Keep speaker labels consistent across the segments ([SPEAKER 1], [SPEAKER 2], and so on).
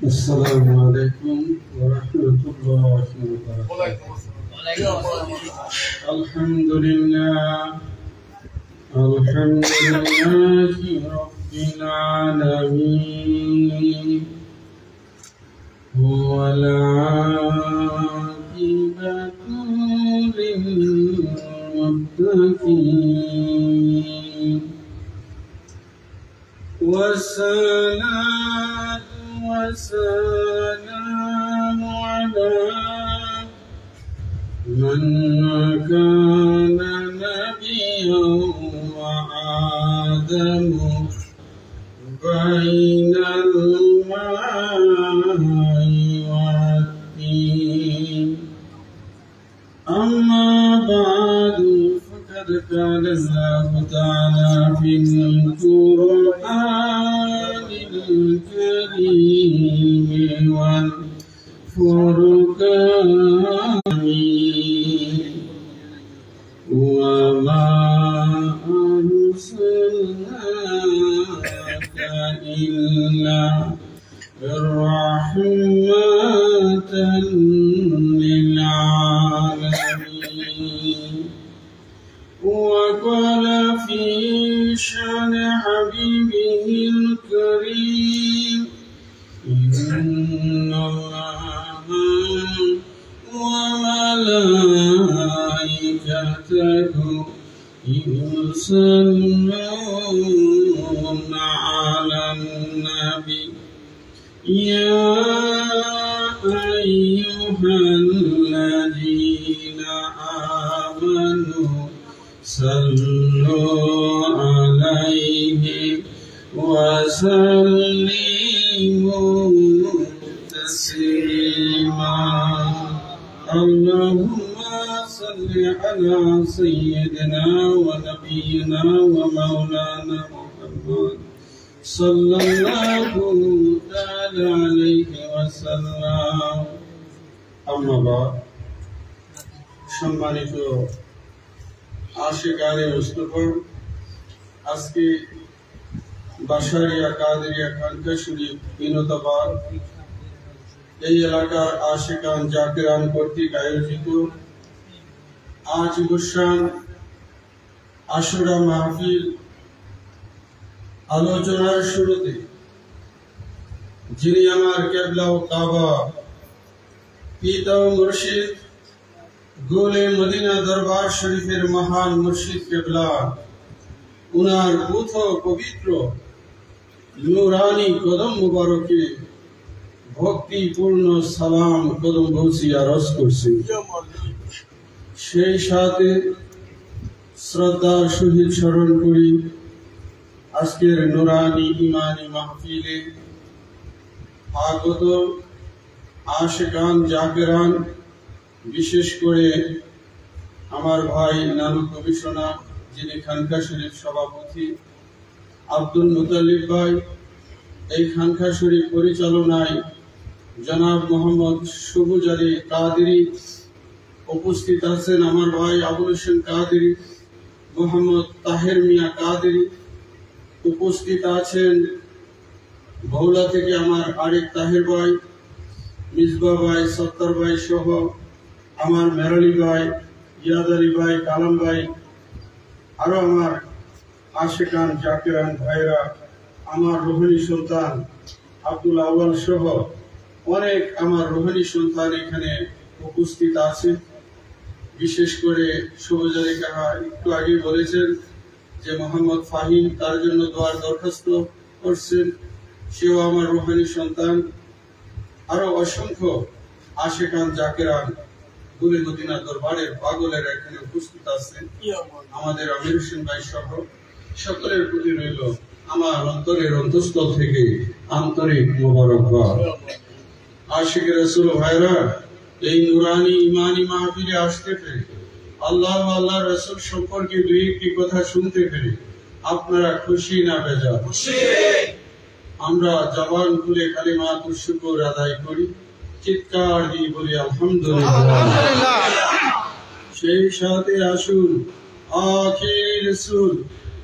[SPEAKER 1] السلام عليكم ورحمة الله وبركاته. الحمد لله رب العالمين والعاقبة للمتقين والصلاة والسلام على من كان نبيا وآدم بين الماء والطين. أما بعد فقد قال الله تعالى في القرآن الكريم والفرقان وما أرسلناك إلا رحمة للعالمين. وقال في شأن حبيبه الكريم إن الله وملائكته يصلون على النبي يا أيها الذين آمنوا صلوا عليه وسلموا تسليما. اللهم صل على سيدنا ونبينا ومولانا محمد صلى الله تعالى عليه وسلم. أما بعد সম্মানিত আশিকানে মুস্তফা, আজকে বাসারিয়া কাদেরিয়া খানকা শরীফ বিনোদাবাদ এই এলাকার আশিকান জাকিরান কর্তৃক আয়োজিত আজ গুলশান আশুরা মাহফিল আলোচনার শুরুতে যিনি আমার কেবলা ও কাবা পিতা ও মুর্শিদ গোলে মদিনা দরবার শরীফের মহান মুর্শিদ কেবলা উনার পুথ পবিত্র নুরানি কদম মুবারকে ভক্তিপূর্ণ সালাম কদম বলছি আরজ করছি। সেই সাথে শ্রদ্ধার সহিত স্মরণ করি আজকের নুরানি ইমানি মাহফিলে আগত আশিকান জাকিরান, বিশেষ করে আমার ভাই নানু কমিশনার যিনি খানকা শরীফ সভাপতি আব্দুল মুতালিব ভাই, এই খানকা শরীফ পরিচালনায় জনাব মোহাম্মদ সবুজ আলী কাদেরী, উপস্থিত আছেন আমার ভাই আবুল হোসেন কাদেরী, মোহাম্মদ তাহের মিয়া কাদেরী, উপস্থিত আছেন ভোলা থেকে আমার আরেক তাহের ভাই, মিসবা ভাই, সত্তর ভাই সহ আমার মেরালি ভাই, ইয়াদ আলী ভাই, কালাম ভাই, আরো আমার আশিকান জাকিরান ভাইরা, আমার রোহিণী সন্তান আব্দুল আউয়াল সহ অনেক আমার রোহিণী সন্তান এখানে উপস্থিত আছে। বিশেষ করে সবুজ আলী কাহা একটু আগে বলেছেন যে মোহাম্মদ ফাহিম তার জন্য দোয়ার দরখাস্ত করছেন, সেও আমার রোহিণী সন্তান। আরো অসংখ্য আশিকান জাকিরান গুলি মদিনা দরবারের পাগলের এখানে উপস্থিত আছেন, আমাদের আমির হোসেন ভাই সহ সকলের প্রতি রইল আমার অন্তরের অন্তঃস্থল থেকে আন্তরিক মোবারকবাদ। आशिक रसूल भाईरा এই নুরানি ইমানি মাহফিলে আসতে পেরে আল্লাহ ও আল্লাহ রাসূল সম্পর্কে দুই একটি কথা শুনতে পেরে আপনারা খুশি না বেজার? খুশি। আমরা জবান খুলে কালিমাতুশ শুকর আদায় করি, চিৎকার দিয়ে বলি আলহামদুলিল্লাহ। সেই সাথে আসুন আখির রাসূল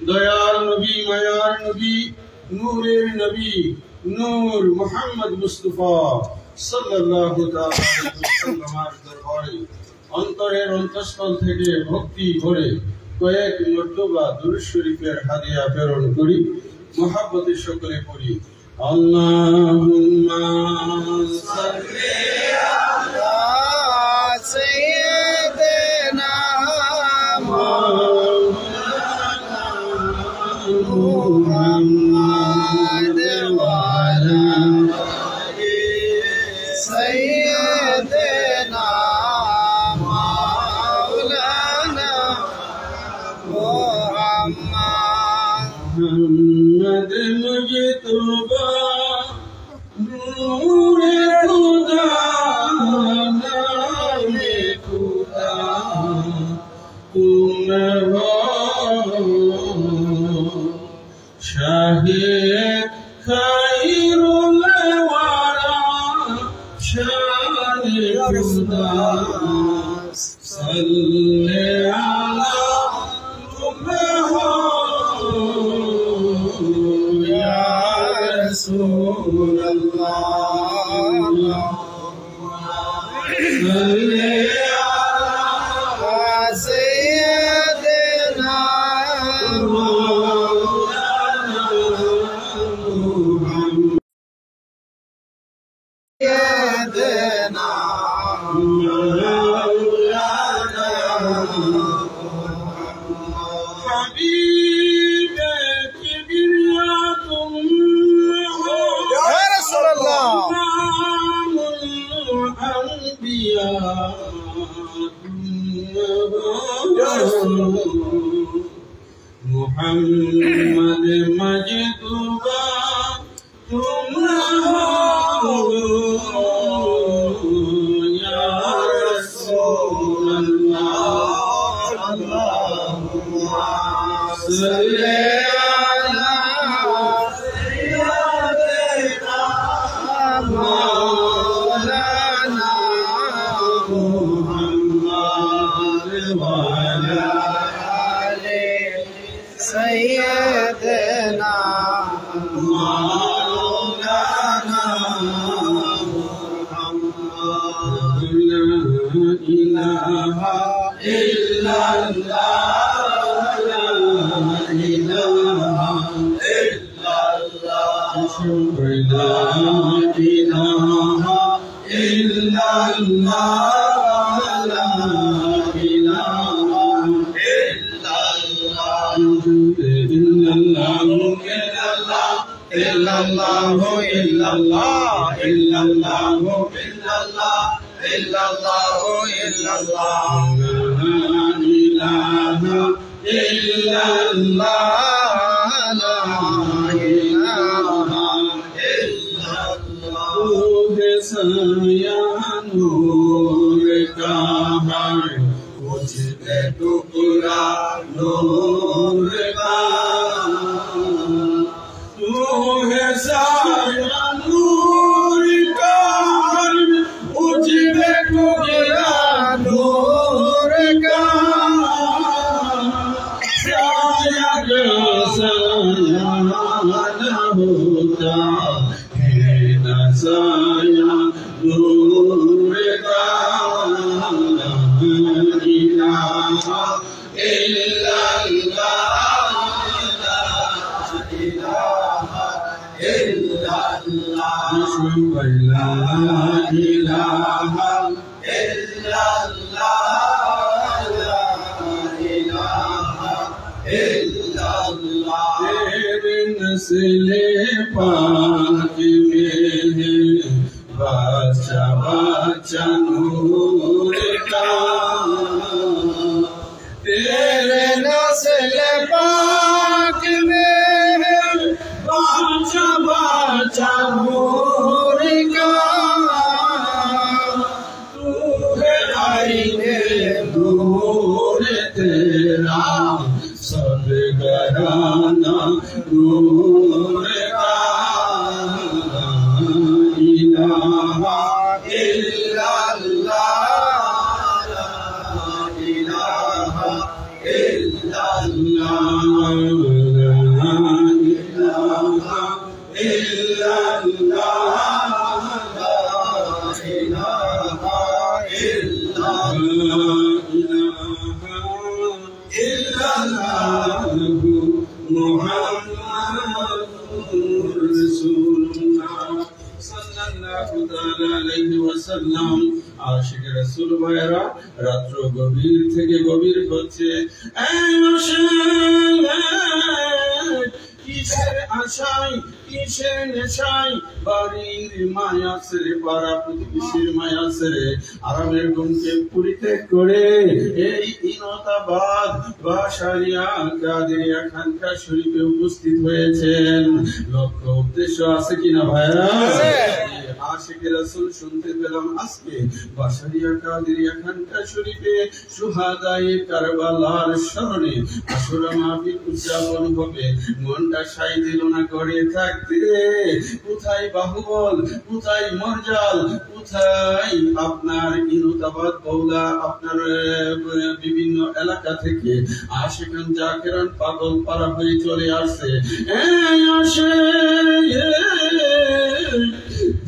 [SPEAKER 1] দয়াল নবী মায়ার নবী নূরের নবী নূর মুহাম্মদ মুস্তাফা সাল্লাল্লাহু তাআলা আলাইহি ওয়াসাল্লামের দরবারে অন্তরের অন্তঃস্থল থেকে ভক্তি ভরে কয়েক মর্তবা দুরূদ শরীফের হাদিয়া প্রেরণ করি। মুহাব্বতের সকলে পড়ি আল্লাহুম্মা সাল্লি আলা সাইয়্যিদিনা মুহাম্মাদ ওয়া আলা সাইয়্যিদিনা মাওলানা মুহাম্মদ মুজতবা নূরে খুদা নামে খুদা তুম हो शाहे खैरुल वरा शाने खुदा सल्ले अला तुम हो या रसूल अल्लाह सल्ले अला सय्यदना मौलाना मुहम्मद सय्यदना मौलाना हबीब किबरिया तुम हो या रसूल अल्लाह अंबिया मुहम्मद मजदूबा तुम हो या रसूल अल्लाह अल्लाहुम्मा सल्ली अला सय्यिदिना मौलाना मुहम्मद वा अला सय्यदना मौलाना मुहम्मद ला इलाहा इल्लल्लाह ला इलाहा इल्लल्लाह ला इलाहा इल्लल्लाह ला इलाहा illallah illallah नस्ले पाक में है बादशाह बादशाह नूर का तेरे नस्ले पाक में है बादशाह बादशाह नूर का আশিক রাসূল ভাইরা রাত্র গভীর থেকে গভীর হচ্ছে, কিসের আশায় কিসের নেশায় বাড়ির মায়া ছেড়ে পাড়া প্রতিবেশীর মায়া ছেড়ে আরামের ঘুমকে পরিত্যাগ করে এই ইনতাবাদ বা শারিয়া কাদেরিয়া খানকা শরীফে উপস্থিত হয়েছেন। লক্ষ্য উদ্দেশ্য আছে কিনা ভাইরা? আশিক রাসূল শুনতে পেলাম আজকে বাশারিয়া কাদেরিয়া খানকা শরীফে শুহাদায়ে কারবালার স্মরণে আশুরা মাহফিল উদযাপন হবে। মনটা সাই দিল না করে থাকতে, কোথায় বাহুবল, কোথায় মরজাল, কোথায় আপনার ইনতাবাদ বৌলা, আপনার বিভিন্ন এলাকা থেকে আশিকান জাকেরান পাগল পারা হয়ে চলে আসছে।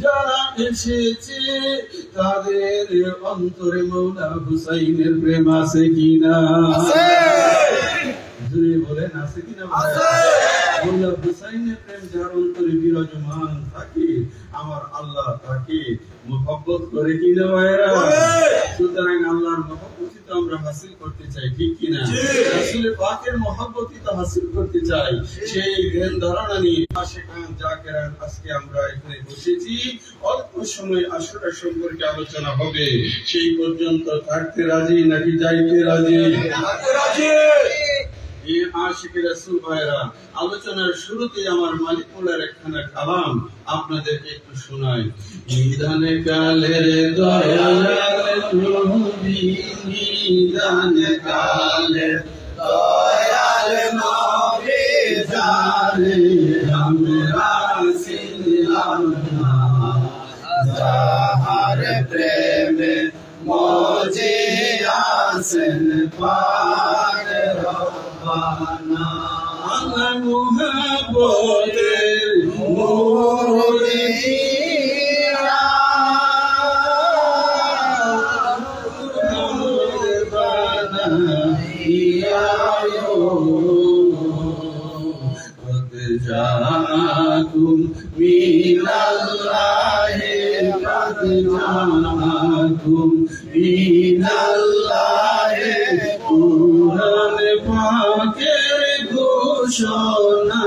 [SPEAKER 1] যারা এসেছে তাদের অন্তরে মৌলা হুসাইনের প্রেম আছে কিনা? বলেন আছে কিনা? মৌলা হুসাইনের প্রেম যার অন্তরে বিরাজমান থাকে আমার আল্লাহ তাকে মহব্বত করে কিনা ভাইরা? সুতরাং আল্লাহর মহব্বতই তো আমরা হাসিল করতে চাই, ঠিক কিনা? রাসূল পাকের মহব্বতই তো হাসিল করতে চাই। সেই ধ্যান ধারণা নিয়ে আশিকান জাকেরান আজকে আমরা এখানে বসেছি। অল্প সময় আশুরা সম্পর্কে আলোচনা হবে। সেই পর্যন্ত থাকতে রাজি নাকি যাইতে রাজি? আশিক রাসূল ভাইরা, আলোচনার শুরুতে আমার মালিক মোলার একখানা কালাম আপনাদেরকে একটু শোনাই। নিদানে কালের দয়াল নবী, নিদানে কালের দয়াল নবী জানে আমরা ছিলাম না, যাহার প্রেমে মজে আসেন পার রব্বানা। আমার মুহাব্বতের মুরিদরা বানাইয়ায়ো, قد جاءكم من الله قد جاءكم من الله قرآن পাকের ঘোষণা,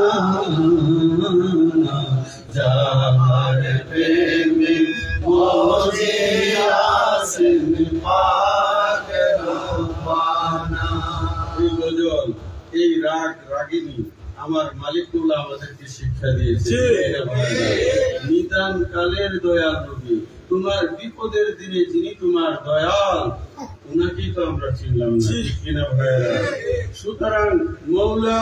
[SPEAKER 1] যাহার প্রেমে মজে আসেন পাক রব্বানা। এই গজল, এই রাগ রাগিনী আমার মালিকুল্লাহ আমাদেরকে শিক্ষা দিয়েছে। নিদান কালের দয়াল নবী, তোমার বিপদের দিনে যিনি তোমার দয়াল, উনাকেই তো আমরা চিনলাম না, ঠিক কিনা ভাইরা? সুতরাং মৌলা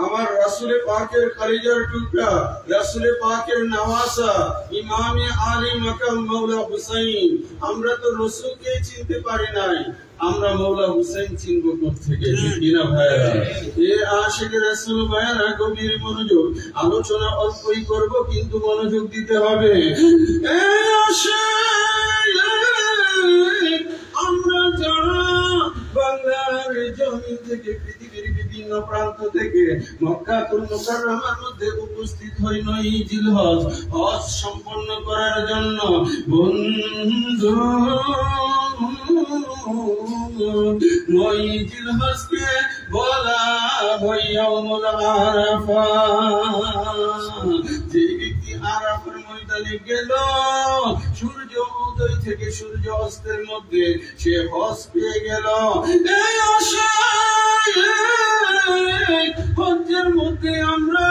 [SPEAKER 1] আমার রাসূলে পাকের কলিজার টুকরা, রাসূলে পাকের নওয়াসা, ইমামে আলী মাকাম মৌলা হুসাইন, আমরা তো রাসূলকে চিনতে পারি নাই, আমরা মৌলা হুসাইন চিনব কোত্থেকে, ঠিক কিনা ভাইরা? এ আশিক রাসূল ভাইরা, গভীর মনোযোগ, আলোচনা অল্পই করব কিন্তু মনোযোগ দিতে হবে। এ আশিক, আমরা যারা বাংলার জমিন থেকে পৃথিবীর বিভিন্ন প্রান্ত থেকে মক্কাতুল মুকাররমার মধ্যে উপস্থিত হই 9 জিলহজ হজ সম্পন্ন করার জন্য, বন্ধু 9 জিলহজকে বলা হয় ইয়াউমুল আরাফা। যে ব্যক্তি আরাফার ময়দানে গেল সূর্য উদয় থেকে সূর্য অস্তের মধ্যে, সে হজ পেয়ে গেল। এই হজ্জের মধ্যে আমরা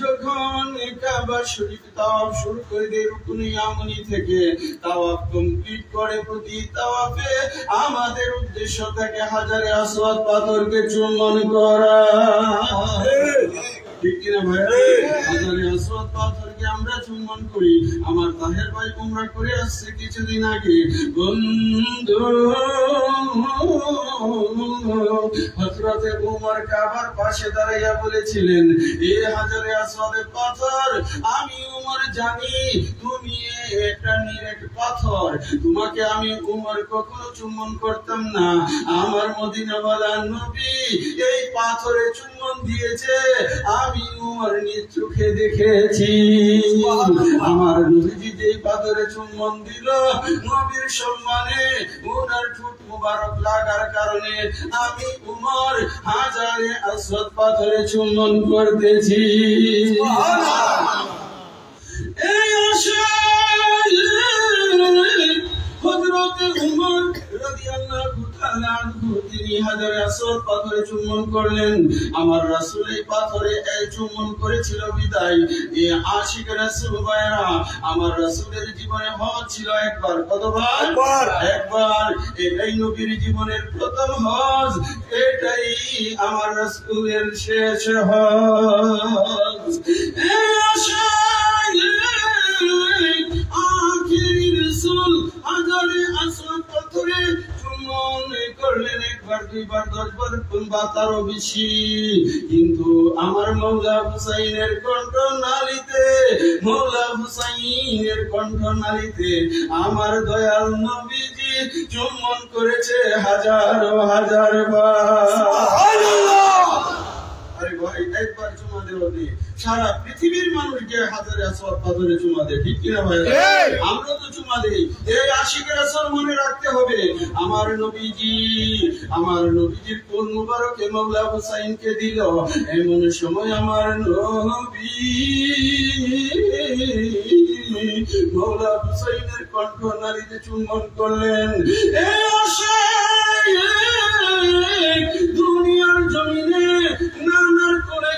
[SPEAKER 1] যখন কাবা শরীফ তাওয়াফ শুরু করে দেই, রুকনে ইয়ামানি থেকে তাওয়াফ কমপ্লিট করে প্রতি তাওয়াফে আমাদের উদ্দেশ্য থাকে হাজারে আসওয়াদ পাথরকে চুম্বন করা, ঠিক কিনা ভাই? হাজারে আসওয়াদ পাথর পাথরকে আমরা চুম্বন করি। আমার তাহের ভাই উমরা করে আসছে কিছুদিন আগে। বন্ধু হযরতে উমর কাবার পাশে দাঁড়াইয়া বলেছিলেন, এ হাজারে আসওয়াদে পাথর, আমি উমর জানি তুমি একটা নিরেট পাথর, তোমাকে আমি উমর কখনো চুম্বন করতাম না। আমার মদিনাওয়ালা নবী এই পাথরে চুম্বন দিয়েছে, আমি উমর নিজ চোখে দেখেছি। আমার নবীজি যে পাথরে চুম্বন দিল, নবীর সম্মানে ওনার ঠোঁট মুবারক লাগার কারণে আমি উমর হাজারে আসওয়াদ পাথরে চুম্বন করতেছি। এই আশায় হযরতে উমর রাদিয়াল্লাহু তাআলা আনহু তিনি হাজারে আসওয়াদ পাথরে চুম্বন করলেন। আমার রাসূল এই পাথরে চুম্বন করেছিল বিদায় এই আশিক রাসূল ভাইরা, আমার রাসূলের জীবনে হজ ছিল একবার। কতবার? একবার। এটাই নবীর জীবনের প্রথম হজ, এটাই আমার রাসূলের শেষ হজ। এই আশায় আখিরি রাসূল হাজারে আসওয়াদ পাথরে চুম্বন করলেন, একবার, দুইবার, 10 বার বা তারও বেশি। কিন্তু আমার মওলা হুসাইনের কণ্ঠনালীতে, মওলা হুসাইনের কণ্ঠনালীতে আমার দয়াল নবীজি চুম্বন করেছে হাজার হাজার বার। সুবহানাল্লাহ। আরে ভাই, একবার চুমা দেওয়া নেই, সারা পৃথিবীর মানুষকে হাজারে আসওয়াদ পাথরে চুমা দেয়, ঠিক কিনা ভাই? আমরা তো চুমা দেই। এই আশিক রাসূল মনে রাখতে হবে, আমার নবীজির কোন মুবারকে মওলা হুসাইনকে দিল, এমন সময় আমার নবী মওলা হুসাইনের কণ্ঠনালীতে চুম্বন করলেন। এই আশায় দুনিয়ার জমিনে নানার করে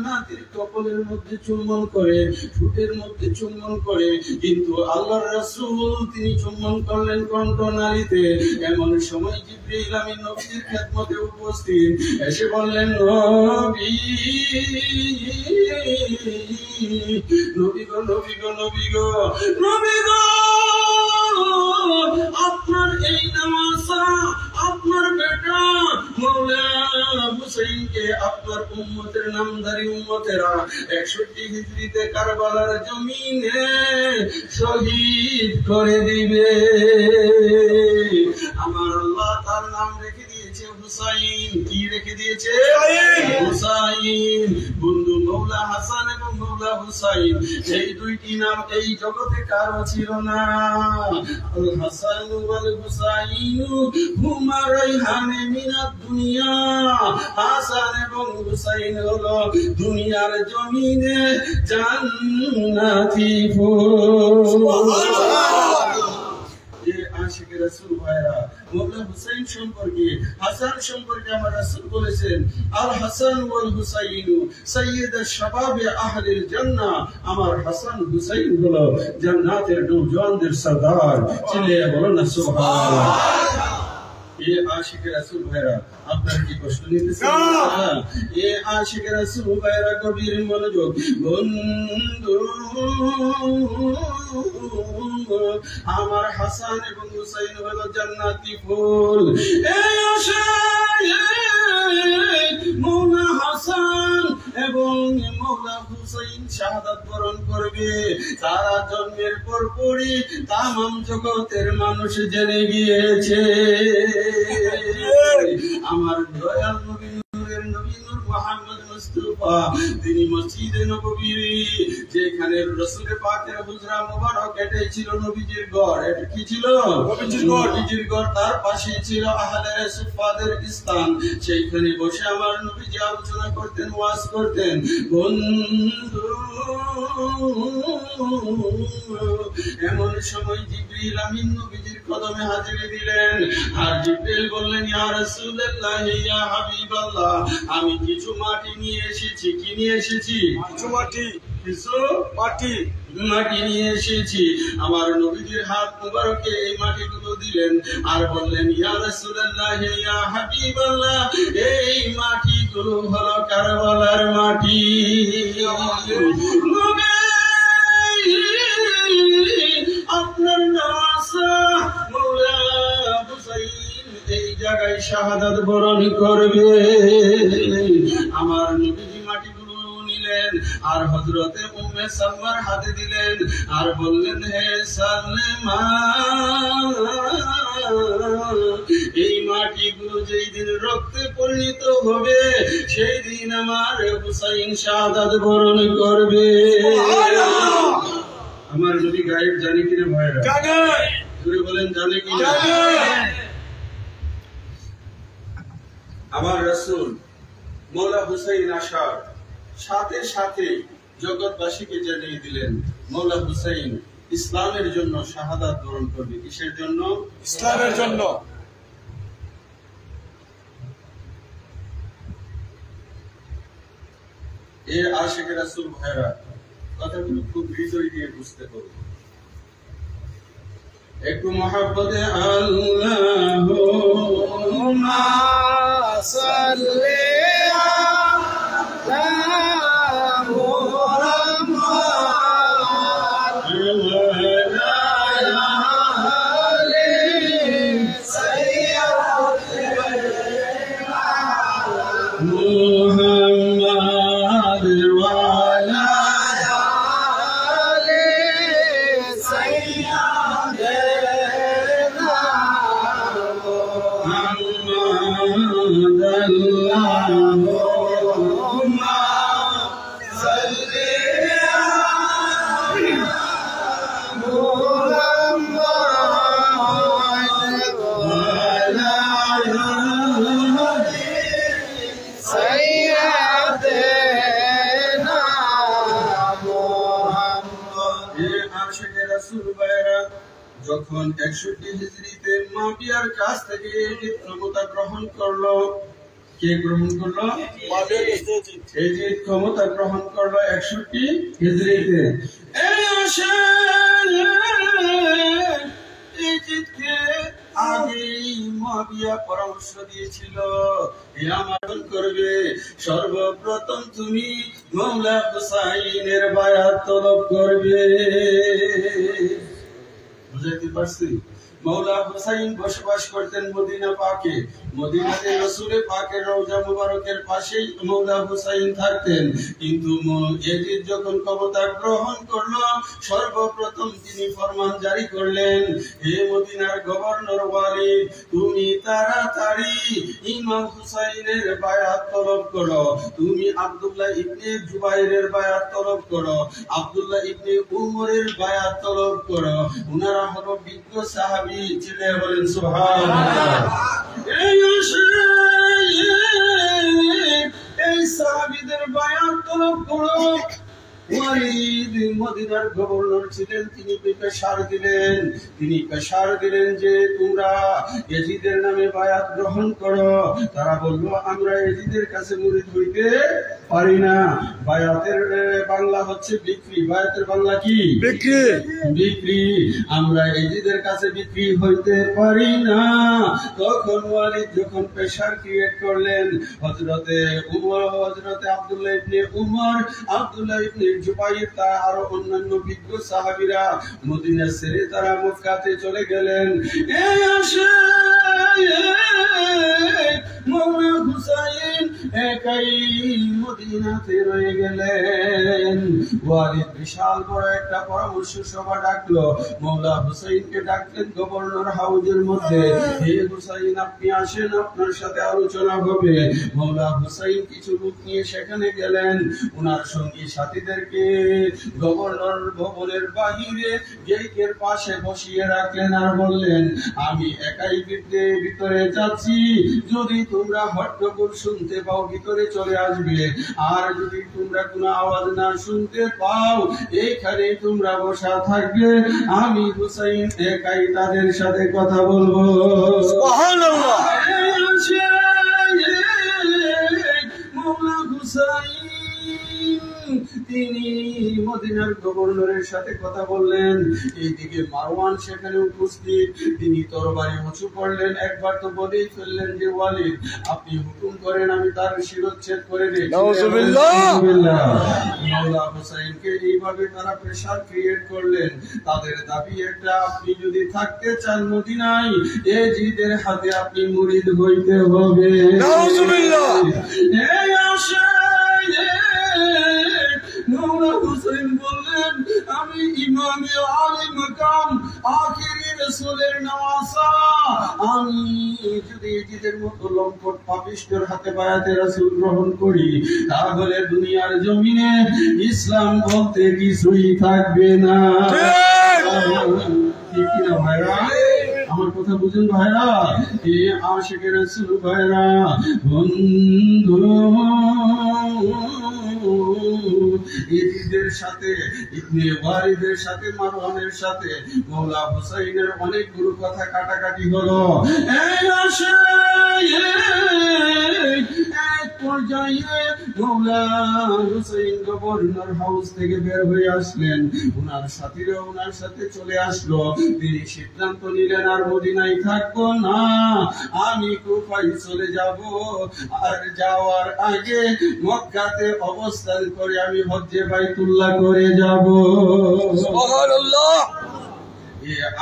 [SPEAKER 1] নাতির কপালের মধ্যে চুম্বন করে, ঠোঁটের মধ্যে চুম্বন করে, কিন্তু আল্লাহর রাসূল তিনি চুম্বন করলেন কণ্ঠনালীতে। এমন সময় জিবরিল আমিন নবীর খেদমতে উপস্থিত, এসে বললেন, নবী গো, নবী গো, নবী গো, নবী গো, আপনার এই নামাজা আপনার বেটা মওলা হুসাইনকে আপনার উম্মতের নামধারী উম্মতেরা 61 হিজরিতে কারবালার জমিনে শহীদ করে দিবে। আমার আল্লাহ তার নাম রেখে দিয়েছে হুসাইন। কি রেখে দিয়েছে? হুসাইন। বন্ধু, মওলা হাসান এবং মওলা হুসাইন এই দুইটি নাম এই জগতে কারো ছিল না। আল হাসান ওয়াল হুসাইন হুমা রাইহানে মিনাদ দুনিয়া। হাসান এবং হুসাইন হলো দুনিয়ার জমিনে জান্নাতি ফুল। সুবহানাল্লাহ। আশিক রাসূল ভাইরা, মওলা হুসাইন সম্পর্কে, হাসান সম্পর্কে আমার রাসূল বলেছেন, আল হাসান ওয়াল হুসাইন সাইয়্যিদুশ শাবাবে আহলিল জান্নাহ। আমার হাসান হুসাইন হলো জান্নাতের নওজওয়ানদের সরদার। চিল্লিয়ে বলুন না সুবহানাল্লাহ। এ আশিক রাসূল ভাইরা, আপনার কি কষ্ট নিতেছে? এ আশিক রাসূল ভাইরা, গভীর মনোযোগ। বন্ধু, আমার হাসান এবং হুসাইন হলো জান্নাতি ফুল। এই আশায় মওলা হাসান এবং মওলা হুসাইন শাহাদাত বরণ করবে। তারা জন্মের পরপরই তামাম জগতের মানুষ জেনে গিয়েছে। আমার দয়াল নবী নূর মুহাম্মদ মুস্তাফা তিনি মসজিদে নববীর, যেখানে রাসূল পাকের হুজরা মুবারক, এটাই ছিল নবীজির ঘর। এটা কি ছিল? নবীজির ঘর। তার পাশে ছিল আহলে সুফাদের স্থান। সেইখানে বসে আমার নবীজি আলোচনা করতেন, ওয়াজ করতেন। বন্ধু, এমন সময় জিবরিল আমিন নবীজির কদমে হাজিরি দিলেন। আর জিবরিল বললেন, ইয়া রাসূলুল্লাহ, ইয়া হাবিবাল্লাহ, আমি কিছু মাটি নিয়ে এসেছি। কি নিয়ে এসেছি? কিছু মাটি। কিছু মাটি। মাটি নিয়ে এসেছি। আমার নবীজির হাত মুবারকে এই মাটিগুলো দিলেন আর বললেন, ইয়া রাসূলুল্লাহ, ইয়া হাবিবাল্লাহ, এই মাটিগুলো হলো কারবালার মাটি। আপনার নাসা মওলা হুসাইন এই জায়গায় শাহাদাত বরণ করবে। আমার নবীজি মাটিগুলো নিলেন আর হযরতে উম্মে সালমার হাতে দিলেন আর বললেন, হে সালমা, এই মাটিগুলো যেই দিন রক্তে পরিণত হবে সেই দিন আমার হুসাইন শাহাদাত বরণ করবে। আমার নবী গায়েব জানে কিনা ভাইরা? জানে। জোরে বলেন, জানে কিনা? আমার রাসূল মওলা হুসাইন আসার সাথে সাথে জগৎবাসীকে জানিয়ে দিলেন, মওলা হুসাইন ইসলামের জন্য শাহাদাত বরণ করবে। কিসের জন্য? ইসলামের জন্য। এ আশিকে রাসূল ভাইরা, কথাগুলো খুব হৃদয় দিয়ে বুঝতে হবে। একটু মহব্বতে আল্লাহুম্মা সাল্লি আলা মুহাম্মাদ ওয়া আলা আলি সাইয়্যিদিনা মুহাম্মাদ ওয়া আলা যখন 61 হিজরিতে মাবিয়ার কাছ থেকে এজিদ ক্ষমতা গ্রহণ করলো। কে গ্রহণ করলো? এজিদ ক্ষমতা গ্রহণ করলো 61 হিজরিতে। এজিদকে আগেই মুআবিয়া পরামর্শ দিয়েছিল, হে আমার করবে, সর্বপ্রথম তুমি মওলা হুসাইনের বায়াত তলব করবে। বুঝাইতে পারছি? মওলা হুসাইন বসবাস করতেন মদিনা পাকে। মদিনাতে রাসূল পাকের রওজা মুবারকের পাশেই মওলা হুসাইন থাকতেন। কিন্তু এজিদ যখন ক্ষমতা গ্রহণ করলো, সর্বপ্রথম তিনি ফরমান জারি করলেন, হে মদিনার গভর্নর ওয়ালিদ, তুমি তাড়াতাড়ি ইমাম হুসাইনের বায়াত তলব করো। তুমি আব্দুল্লাহ ইবনে জুবাইরের বায়াত তলব করো, আব্দুল্লাহ ইবনে উমরের বায়াত তলব করো। উনারা হলো বিজ্ঞ সাহাবী। চিল্লায়ে বলেন সুবহানাল্লাহ। এই সাহাবীদের বায়াত তলব করো। ওয়ালিদ মদিনার গভর্নর ছিলেন, তিনি পেশার দিলেন যে তোমরা এজিদের নামে বায়াত গ্রহণ করো। তারা বলল, আমরা এজিদের কাছে মুরিদ হইতে পারি না। বায়াতের বাংলা হচ্ছে বিক্রি। বায়াতের বাংলা কি? বিক্রি। আমরা এজিদের কাছে বিক্রি হইতে পারি না। তখন ওয়ালিদ যখন প্রেসার ক্রিয়েট করলেন, হযরতে উমর, হযরতে আব্দুল্লাহ ইবনে উমর, আব্দুল্লাহ ইবনে জুবাইর, তার আরো অন্যান্য বিজ্ঞ সাহাবীরা মদিনা ছেড়ে তারা মক্কাতে চলে গেলেন। এই আসে মওলা হুসাইন একাই মদিনাতে রয়ে গেলেন। ওয়ালিদ বিশাল বড় একটা পরামর্শ সভা ডাকলো। মওলা হুসাইনকে ডাকলেন গভর্নর হাউজের মধ্যে। হে হুসাইন, আপনি আসেন, আপনার সাথে আলোচনা হবে। মওলা হুসাইন কিছু লোক নিয়ে সেখানে গেলেন। ওনার সঙ্গী সাথীদেরকে গভর্নর ভবনের বাহিরে গেটের পাশে বসিয়ে রাখলেন আর বললেন, আমি একাই ভিতরে যাচ্ছি, যদি তোমরা হট্টগোল শুনতে পাও ভিতরে চলে আসবে, আর যদি তোমরা কোনো আওয়াজ না শুনতে পাও এইখানে তোমরা বসা থাকবে, আমি হুসাইন একাই তাদের সাথে কথা বলবো। সুবহানাল্লাহ। মওলা হুসাইন তিনি মদিনার গভর্নরের সাথে কথা বললেন। এইদিকে মারওয়ান সেখানে উপস্থিত, তিনি তরবারি উঁচু করলেন, একবার তো বলেই ফেললেন যে ওয়ালিদ আপনি হুকুম করেন আমি তার শিরচ্ছেদ করে দিই। মাওলা হুসাইনকে এইভাবে তারা প্রেসার ক্রিয়েট করলেন। তাদের দাবি একটা, আপনি যদি থাকতে চান মদিনায় এজিদের হাতে আপনি মুরিদ হইতে হবে। মাওলা হুসাইন বললেন আমি ইমামে আলী মাকাম আখিরি রাসূলের নওয়াসা, আমি যদি এজিদের মতো লম্পট পাপিষ্ঠের হাতে বায়াতে রাসূল গ্রহণ করি তাহলে দুনিয়ার জমিনে ইসলাম বলতে কিছুই থাকবে না। ঠিক কিনা ভাইরা? আমার কথা বুঝুন ভাইরা, এ আশিকের রাসূল ভাইরা, বন্ধু ইজিদের সাথে ইবনে ওয়ারিদের সাথে মারওয়ানের সাথে মাওলা হুসাইনের অনেকগুলো কথা কাটাকাটি হলো। এক পর্যায়ে মাওলা হুসাইন গভর্নর হাউস থেকে বের হয়ে আসলেন, ওনার সাথীরা ওনার সাথে চলে আসলো। তিনি সিদ্ধান্ত নিলেন আর মদিনায় থাকবো না, আমি কুফায় চলে যাব, আর যাওয়ার আগে মক্কাতে অবস্থান করে আমি হজ্জে বাইতুল্লাহ করে যাব। সুবহানাল্লাহ।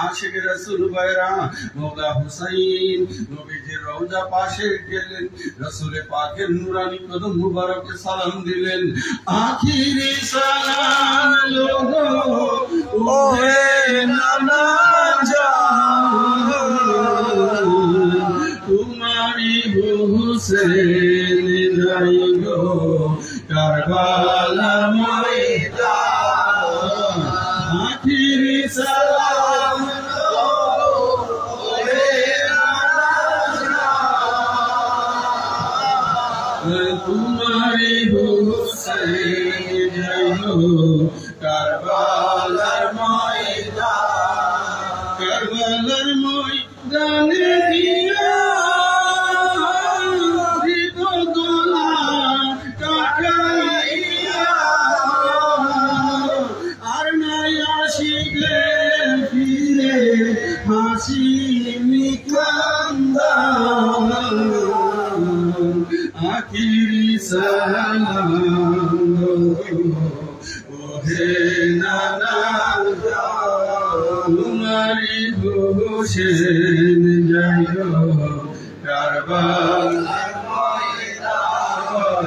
[SPEAKER 1] আশিকের রাসূল ভাইরা, মাওলা হুসাইন নবীজির রওজা পাশে গেলেন, রাসূলে পাকের নূরানি কদম মুবারকে সালাম দিলেন। আখিরি সালাম লোগো ওহে নানা জান, তোমারি হুসেন যাই গো কারবালার ময়দান। আখিরি সালাম ওহে নানা জান, তোমারি হুসেন যাই গো কারবালার ময়দান। কারবালার ময়দানে দিয়া আর নাই আসিলে ফিরে হাসি মিকান্দান। আখিরি সালাম ওহে নানা জান, তোমারি হুসেন যাই গো কারবালার ময়দান।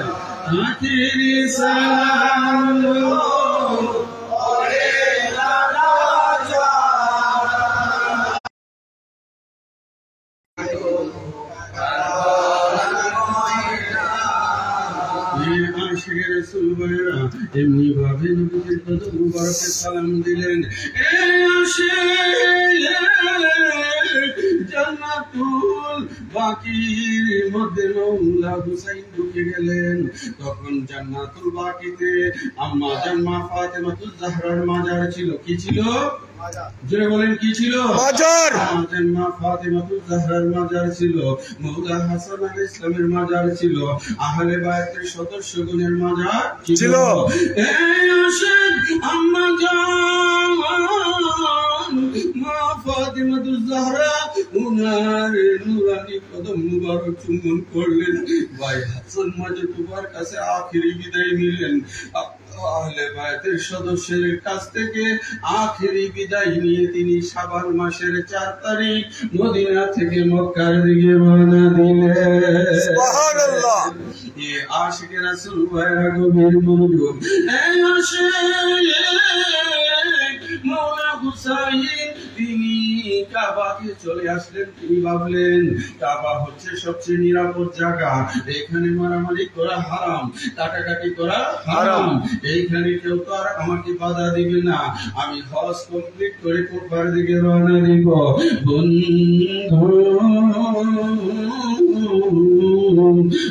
[SPEAKER 1] আখিরি সালাম ওহে নানা জান, আশিকের রাসূল ভাইরা এমনি ভাবে নবীজির কদম মুবারকে সালাম দিলেন। জান্নাতুল বাকির মধ্যে মাওলা হুসাইন ঢুকে গেলেন। তখন জান্নাতুল বাকিতে আম্মা জান মা ফাতেমাতুজ জাহরার মাজার ছিল। কি ছিল? জোরে বলেন কি ছিল? মাজার। মা ফাতেমাতুজ জাহরার মাজার ছিল, মাওলা হাসান আলাইহিস সালামের মাজার ছিল, আহলে বায়তের সদস্যগণের মাজার ছিল। এই আশিক আম্মা জান মা ফাতেমাতুজ জাহরা উনার নূরানি কদম মুবারক চুম্বন করলেন। ভাই হাসান মাঝে তোমার কাছে আখিরি বিদায় নিলেন। আহলে বায়তের সদস্যের কাছ থেকে আখিরি বিদায় নিয়ে তিনি শাবান মাসের 4 তারিখ মদিনা থেকে মক্কার দিকে রওনা দিলেন। সুবহানাল্লাহ। এই আশিকে রাসূল ভাইরা গভীর মনোযোগ। এই আশিক মাওলা হুসাইন তিনি কাবাকে চলে আসলেন। তিনি ভাবলেন কাবা হচ্ছে সবচেয়ে নিরাপদ জায়গা, এখানে মারামারি করা হারাম, কাটাকাটি করা হারাম, এইখানে কেউ তো আর আমাকে বাধা দিবে না। আমি হজ কমপ্লিট করে কুফার দিকে রওনা দিব। বন্ধু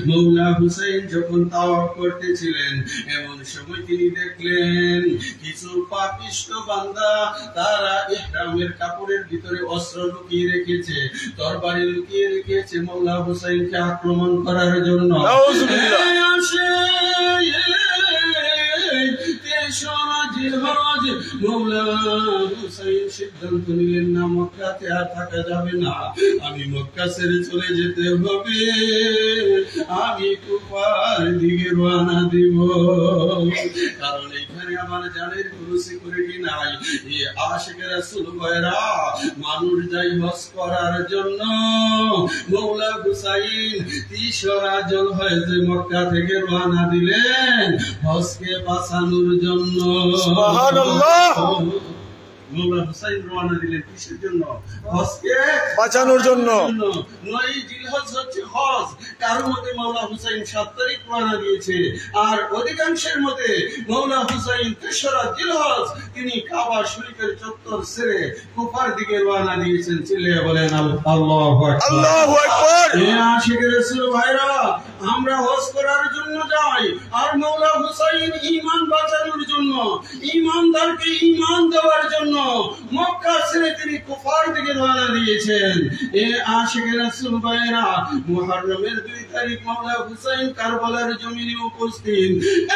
[SPEAKER 1] মাওলা হুসাইন যখন তাওয়াফ করতেছিলেন এমন সময় তিনি দেখলেন কিছু পাপিষ্ঠ বান্দা তারা ইহরামের কাপড়ের ভিতরে অস্ত্র লুকিয়ে রেখেছে, তরবারি লুকিয়ে রেখেছে মাওলা হুসাইনকে আক্রমণ করার জন্য। জিলহজ মওলা হুসাইন সিদ্ধান্ত নিলেন না মক্কাতে আর থাকা যাবে না, আমি মক্কা ছেড়ে চলে যেতে হবে, আমি কুফার দিকে রওনা দিব। কারণ এখানে আমার জানের কোনো সিকিউরিটি নাই। এই আশিক রাসূল ভাইরা মানুষ যাই হজ করার জন্য, মওলা হুসাইন ৩রা জিলহজ মক্কা থেকে রওনা দিলেন হজকে বাঁচানোর জন্য।
[SPEAKER 2] সুবহানাল্লাহ।
[SPEAKER 1] মওলা হুসাইন রওনা দিলেন কিসের জন্য? হজকে
[SPEAKER 2] বাঁচানোর জন্য।
[SPEAKER 1] ৯ জিলহজ হচ্ছে হজ। কারোর মতে মওলা হুসাইন ৭ তারিখ রওনা দিয়েছে, আর অধিকাংশের মতে মওলা হুসাইন ৩রা জিলহজ তিনি কাবা শরীফের চত্বর ছেড়ে কুফার দিকে রওনা দিয়েছেন। চিল্লিয়ে বলেন আল্লাহু আকবার।
[SPEAKER 2] আল্লাহু আকবার।
[SPEAKER 1] এ আশিক রাসূল ভাইরা, আমরা হজ করার জন্য যাই, আর মওলা হুসাইন ঈমান বাঁচানোর জন্য, ঈমানদারকে ঈমান দেওয়ার জন্য মক্কা ছেড়ে তিনি কুফার দিকে রওনা দিয়েছেন। এ আশিক রাসূল ভাইরা, মুহররমের ২ তারিখ মওলা হুসাইন কারবালার জমিনে উপস্থিত।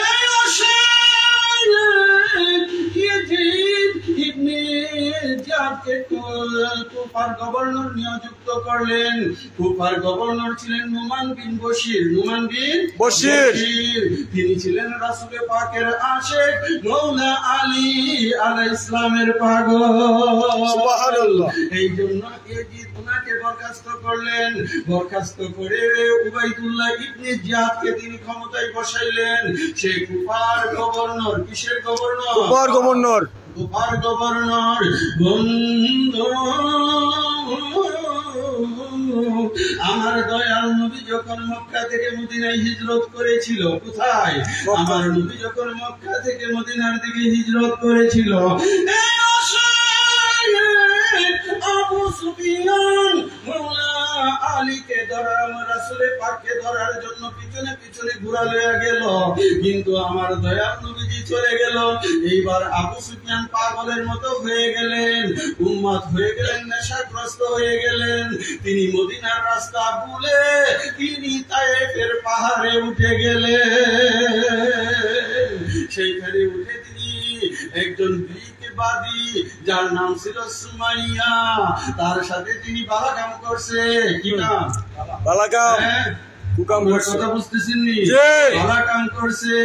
[SPEAKER 1] এই আশিক ইয়াজিদ ইবনে জিয়াদকে কুফার গভর্নর নিযুক্ত করলেন। কুফার গভর্নর ছিলেন নুমান বিন বশির। নুমান বিন বশির তিনি ছিলেন রাসূল পাকের আশিক, মওলা আলী আলাইহিস সালামের পাগল।
[SPEAKER 2] সুবহানাল্লাহ।
[SPEAKER 1] এই জন্য ইয়াজিদ উনাকে বরখাস্ত করলেন। বরখাস্ত করে উবাইদুল্লাহ ইবনে জিয়াদকে তিনি ক্ষমতায় বসাইলেন। সেই কুফার গভর্নর, কিসের গভর্নর?
[SPEAKER 2] কুফার গভর্নর।
[SPEAKER 1] কুফার গভর্নর বন্ধু, আমার দয়াল নবী যখন মক্কা থেকে মদিনায় হিজরত করেছিল, কোথায়? আমার নবী যখন মক্কা থেকে মদিনার দিকে হিজরত করেছিল, আবু সুফিয়ান মওলা আলীকে রাসূলের পাককে ধরার জন্য পিছনে পিছনে ঘোরা লইয়া গেল, কিন্তু আমার দয়াল নবীজি চলে গেল। এইবার আবু সুফিয়ান পাগলের মতো হয়ে গেলেন, উম্মাদ হয়ে গেলেন, নেশাগ্রস্ত হয়ে গেলেন। তিনি মদিনার রাস্তা ভুলে তিনি তায়েফের পাহাড়ে উঠে গেলেন। সেইখানে উঠে তিনি একজন গ্রীকবাদী যার নাম ছিল সুমাইয়া, তার সাথে তিনি বালাকাম করছে। কি নাম?
[SPEAKER 2] বালাকাম।
[SPEAKER 1] কথা বুঝতেছেন নি? বালাকাম করছে।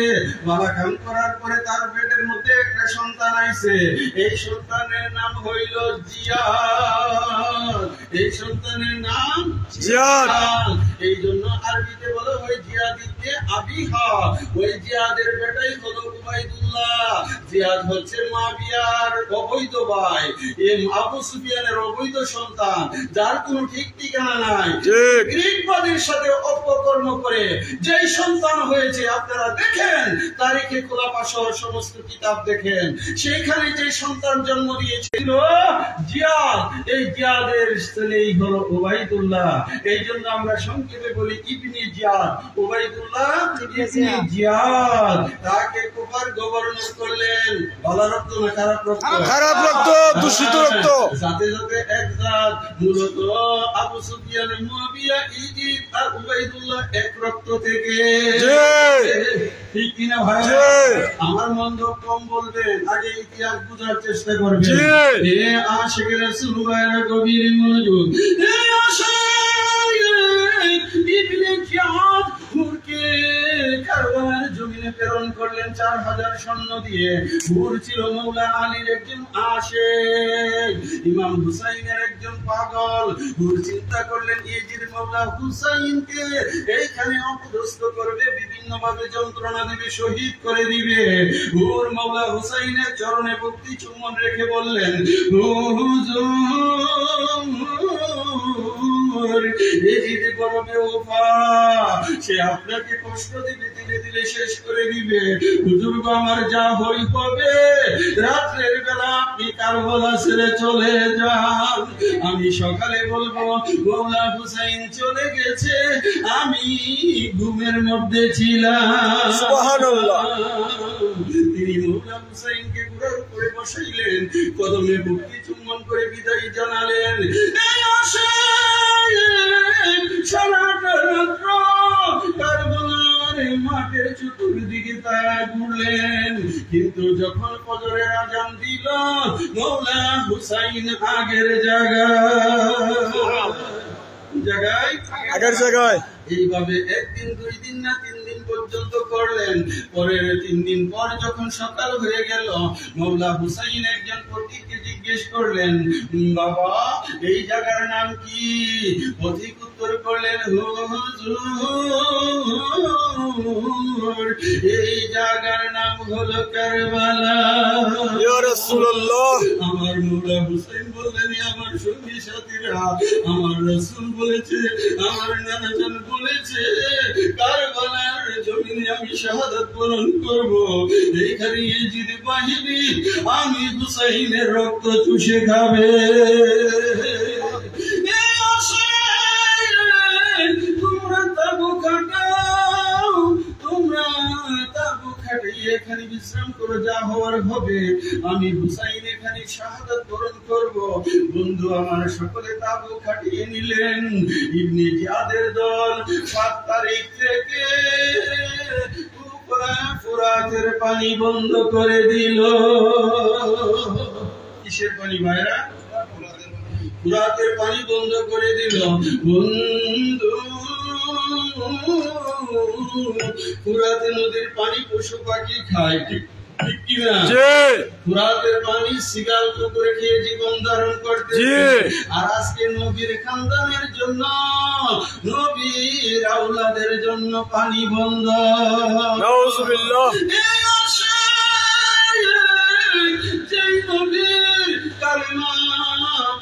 [SPEAKER 1] বালাকাম করার পরে তার পেটের মধ্যে একটা সন্তান আইছে। এই সন্তানের নাম হইল জিয়াদ। এই সন্তানের নাম জিয়াদ। এই জন্য আরবিতে বলা হয় জিয়াদ ইবনে আবিহা। ওই জিয়াদের বেটাই হলো উবাইদুল্লাহ। জিয়াদ হচ্ছে মাবিয়ার অবৈধ ভাই, আবু সুফিয়ানের অবৈধ সন্তান, যার কোনো ঠিক ঠিকানা নাই। গ্রীকবাদীর সাথে অপকর্ম করে যেই সন্তান হয়েছে, আপনারা দেখেন তারিখে খোলাফা সহ সমস্ত কিতাব দেখেন, সেইখানে যে সন্তান জন্ম দিয়েছিল জিয়াদ, এই জিয়াদের ছেলেই হলো উবাইদুল্লাহ। এই জন্য আমরা সংক্ষেপে বলি ইবনে জিয়াদ। উবাইদুল্লাহ ইবনে জিয়াদ তাকে কুফার গভর্নর করলেন। ভালো রক্ত না খারাপ রক্ত?
[SPEAKER 2] খারাপ রক্ত, দূষিত রক্ত।
[SPEAKER 1] সাথে সাথে এক জাত, মূলত আবু সুফিয়ান, মুয়াবিয়া, ইজিদ আর উবাইদুল্লাহ এক রক্ত থেকে। ঠিক কিনা ভাই? আমার মন্দ কম বলবেন, আগে ইতিহাস বোঝার চেষ্টা করবেন। এ আশিক রাসূল ভাইরা গভীর মনোযোগ। এ আশিক ইবনে জিয়াদ হুরকে কারবালার জমিনে প্রেরণ করলেন 4000 সৈন্য দিয়ে। হুর ছিল মওলা আলীর একজন আশিক, ইমাম হুসাইনের একজন পাগল। হুর চিন্তা করলেন ইয়াজিদ মওলা হুসাইনকে এইখানে অপদস্থ করবে, বিভিন্ন ভাবে যন্ত্রণা দিবে, শহীদ করে দিবে। হুর মওলা হুসাইনের চরণে ভক্তি চুম্বন রেখে বললেন, হুজুর ইয়াজিদ বড় বেওফা, সে আপনাকে কষ্ট দিবে, দিলে দিলে শেষ করে দিবে। হুজুর গো, আমার যা হই হবে, রাত্রের বেলা আপনি কারবালা ছেড়ে চলে যান, আমি সকালে বলবো মওলা হুসাইন চলে গেছে, আমি ঘুমের মধ্যে ছিলাম।
[SPEAKER 2] সুবহানাল্লাহ।
[SPEAKER 1] তিনি মওলা হুসাইনকে ঘোড়ার উপরে বসাইলেন, কদমে ভক্তি চুম্বন করে বিদায় জানালেন। এই আশিক সারাটা রাত্র কারবালার মাঠের চতুর্দিকে তারা ঘুরলেন, কিন্তু যখন ফজরের আজান দিল মৌলা হুসাইন আগের জায়গায় এইভাবে একদিন 2 দিন না 3 দিন পর্যন্ত করলেন। পরের 3 দিন পর যখন সকাল হয়ে গেল মৌলা হুসাইন একজন পথিককে জিজ্ঞেস করলেন, বাবা এই জায়গার নাম কি? পথিক উত্তর করলেন, হুজুর এই জায়গার নাম হলো কারবালা।
[SPEAKER 2] ইয়া রাসূলুল্লাহ।
[SPEAKER 1] আমার মৌলা হুসাইন বললেন, আমার সঙ্গী সাথীরা, আমার রাসূল বলেছে, আমার নানাজান বলেছে কারবালার জমিনে আমি শাহাদাত বরণ করব। এইখানে ইজিদ বাহিনী আমি হুসাইনের রক্ত চুষে খাবে। তোমরা তাবু খাটাও, তোমরা তাবু খাটিয়ে এখানে বিশ্রাম করে যা হওয়ার হবে। আমি হুসাইন এখানে শাহাদাত বরণ করব। বন্ধু আমার সকলে তাবু খাটিয়ে নিলেন। ইবনে জিয়াদের দল 7 তারিখ থেকে ফুরাতের পানি বন্ধ করে দিল। কিসের পানি ভাইরা? ফুরাতের পানি বন্ধ করে দিল। বন্ধু ফুরাত নদীর পানি পশু পাখি খায়, ঠিক কিনা? ফুরাতের পানি শিকার করে খেয়ে জীবন ধারণ করতে। আর আজকে নবীর খানদানের জন্য, নবীর আওলাদের জন্য পানি বন্ধ।
[SPEAKER 2] নাউজুবিল্লাহ।
[SPEAKER 1] যেই নবীর কালিমা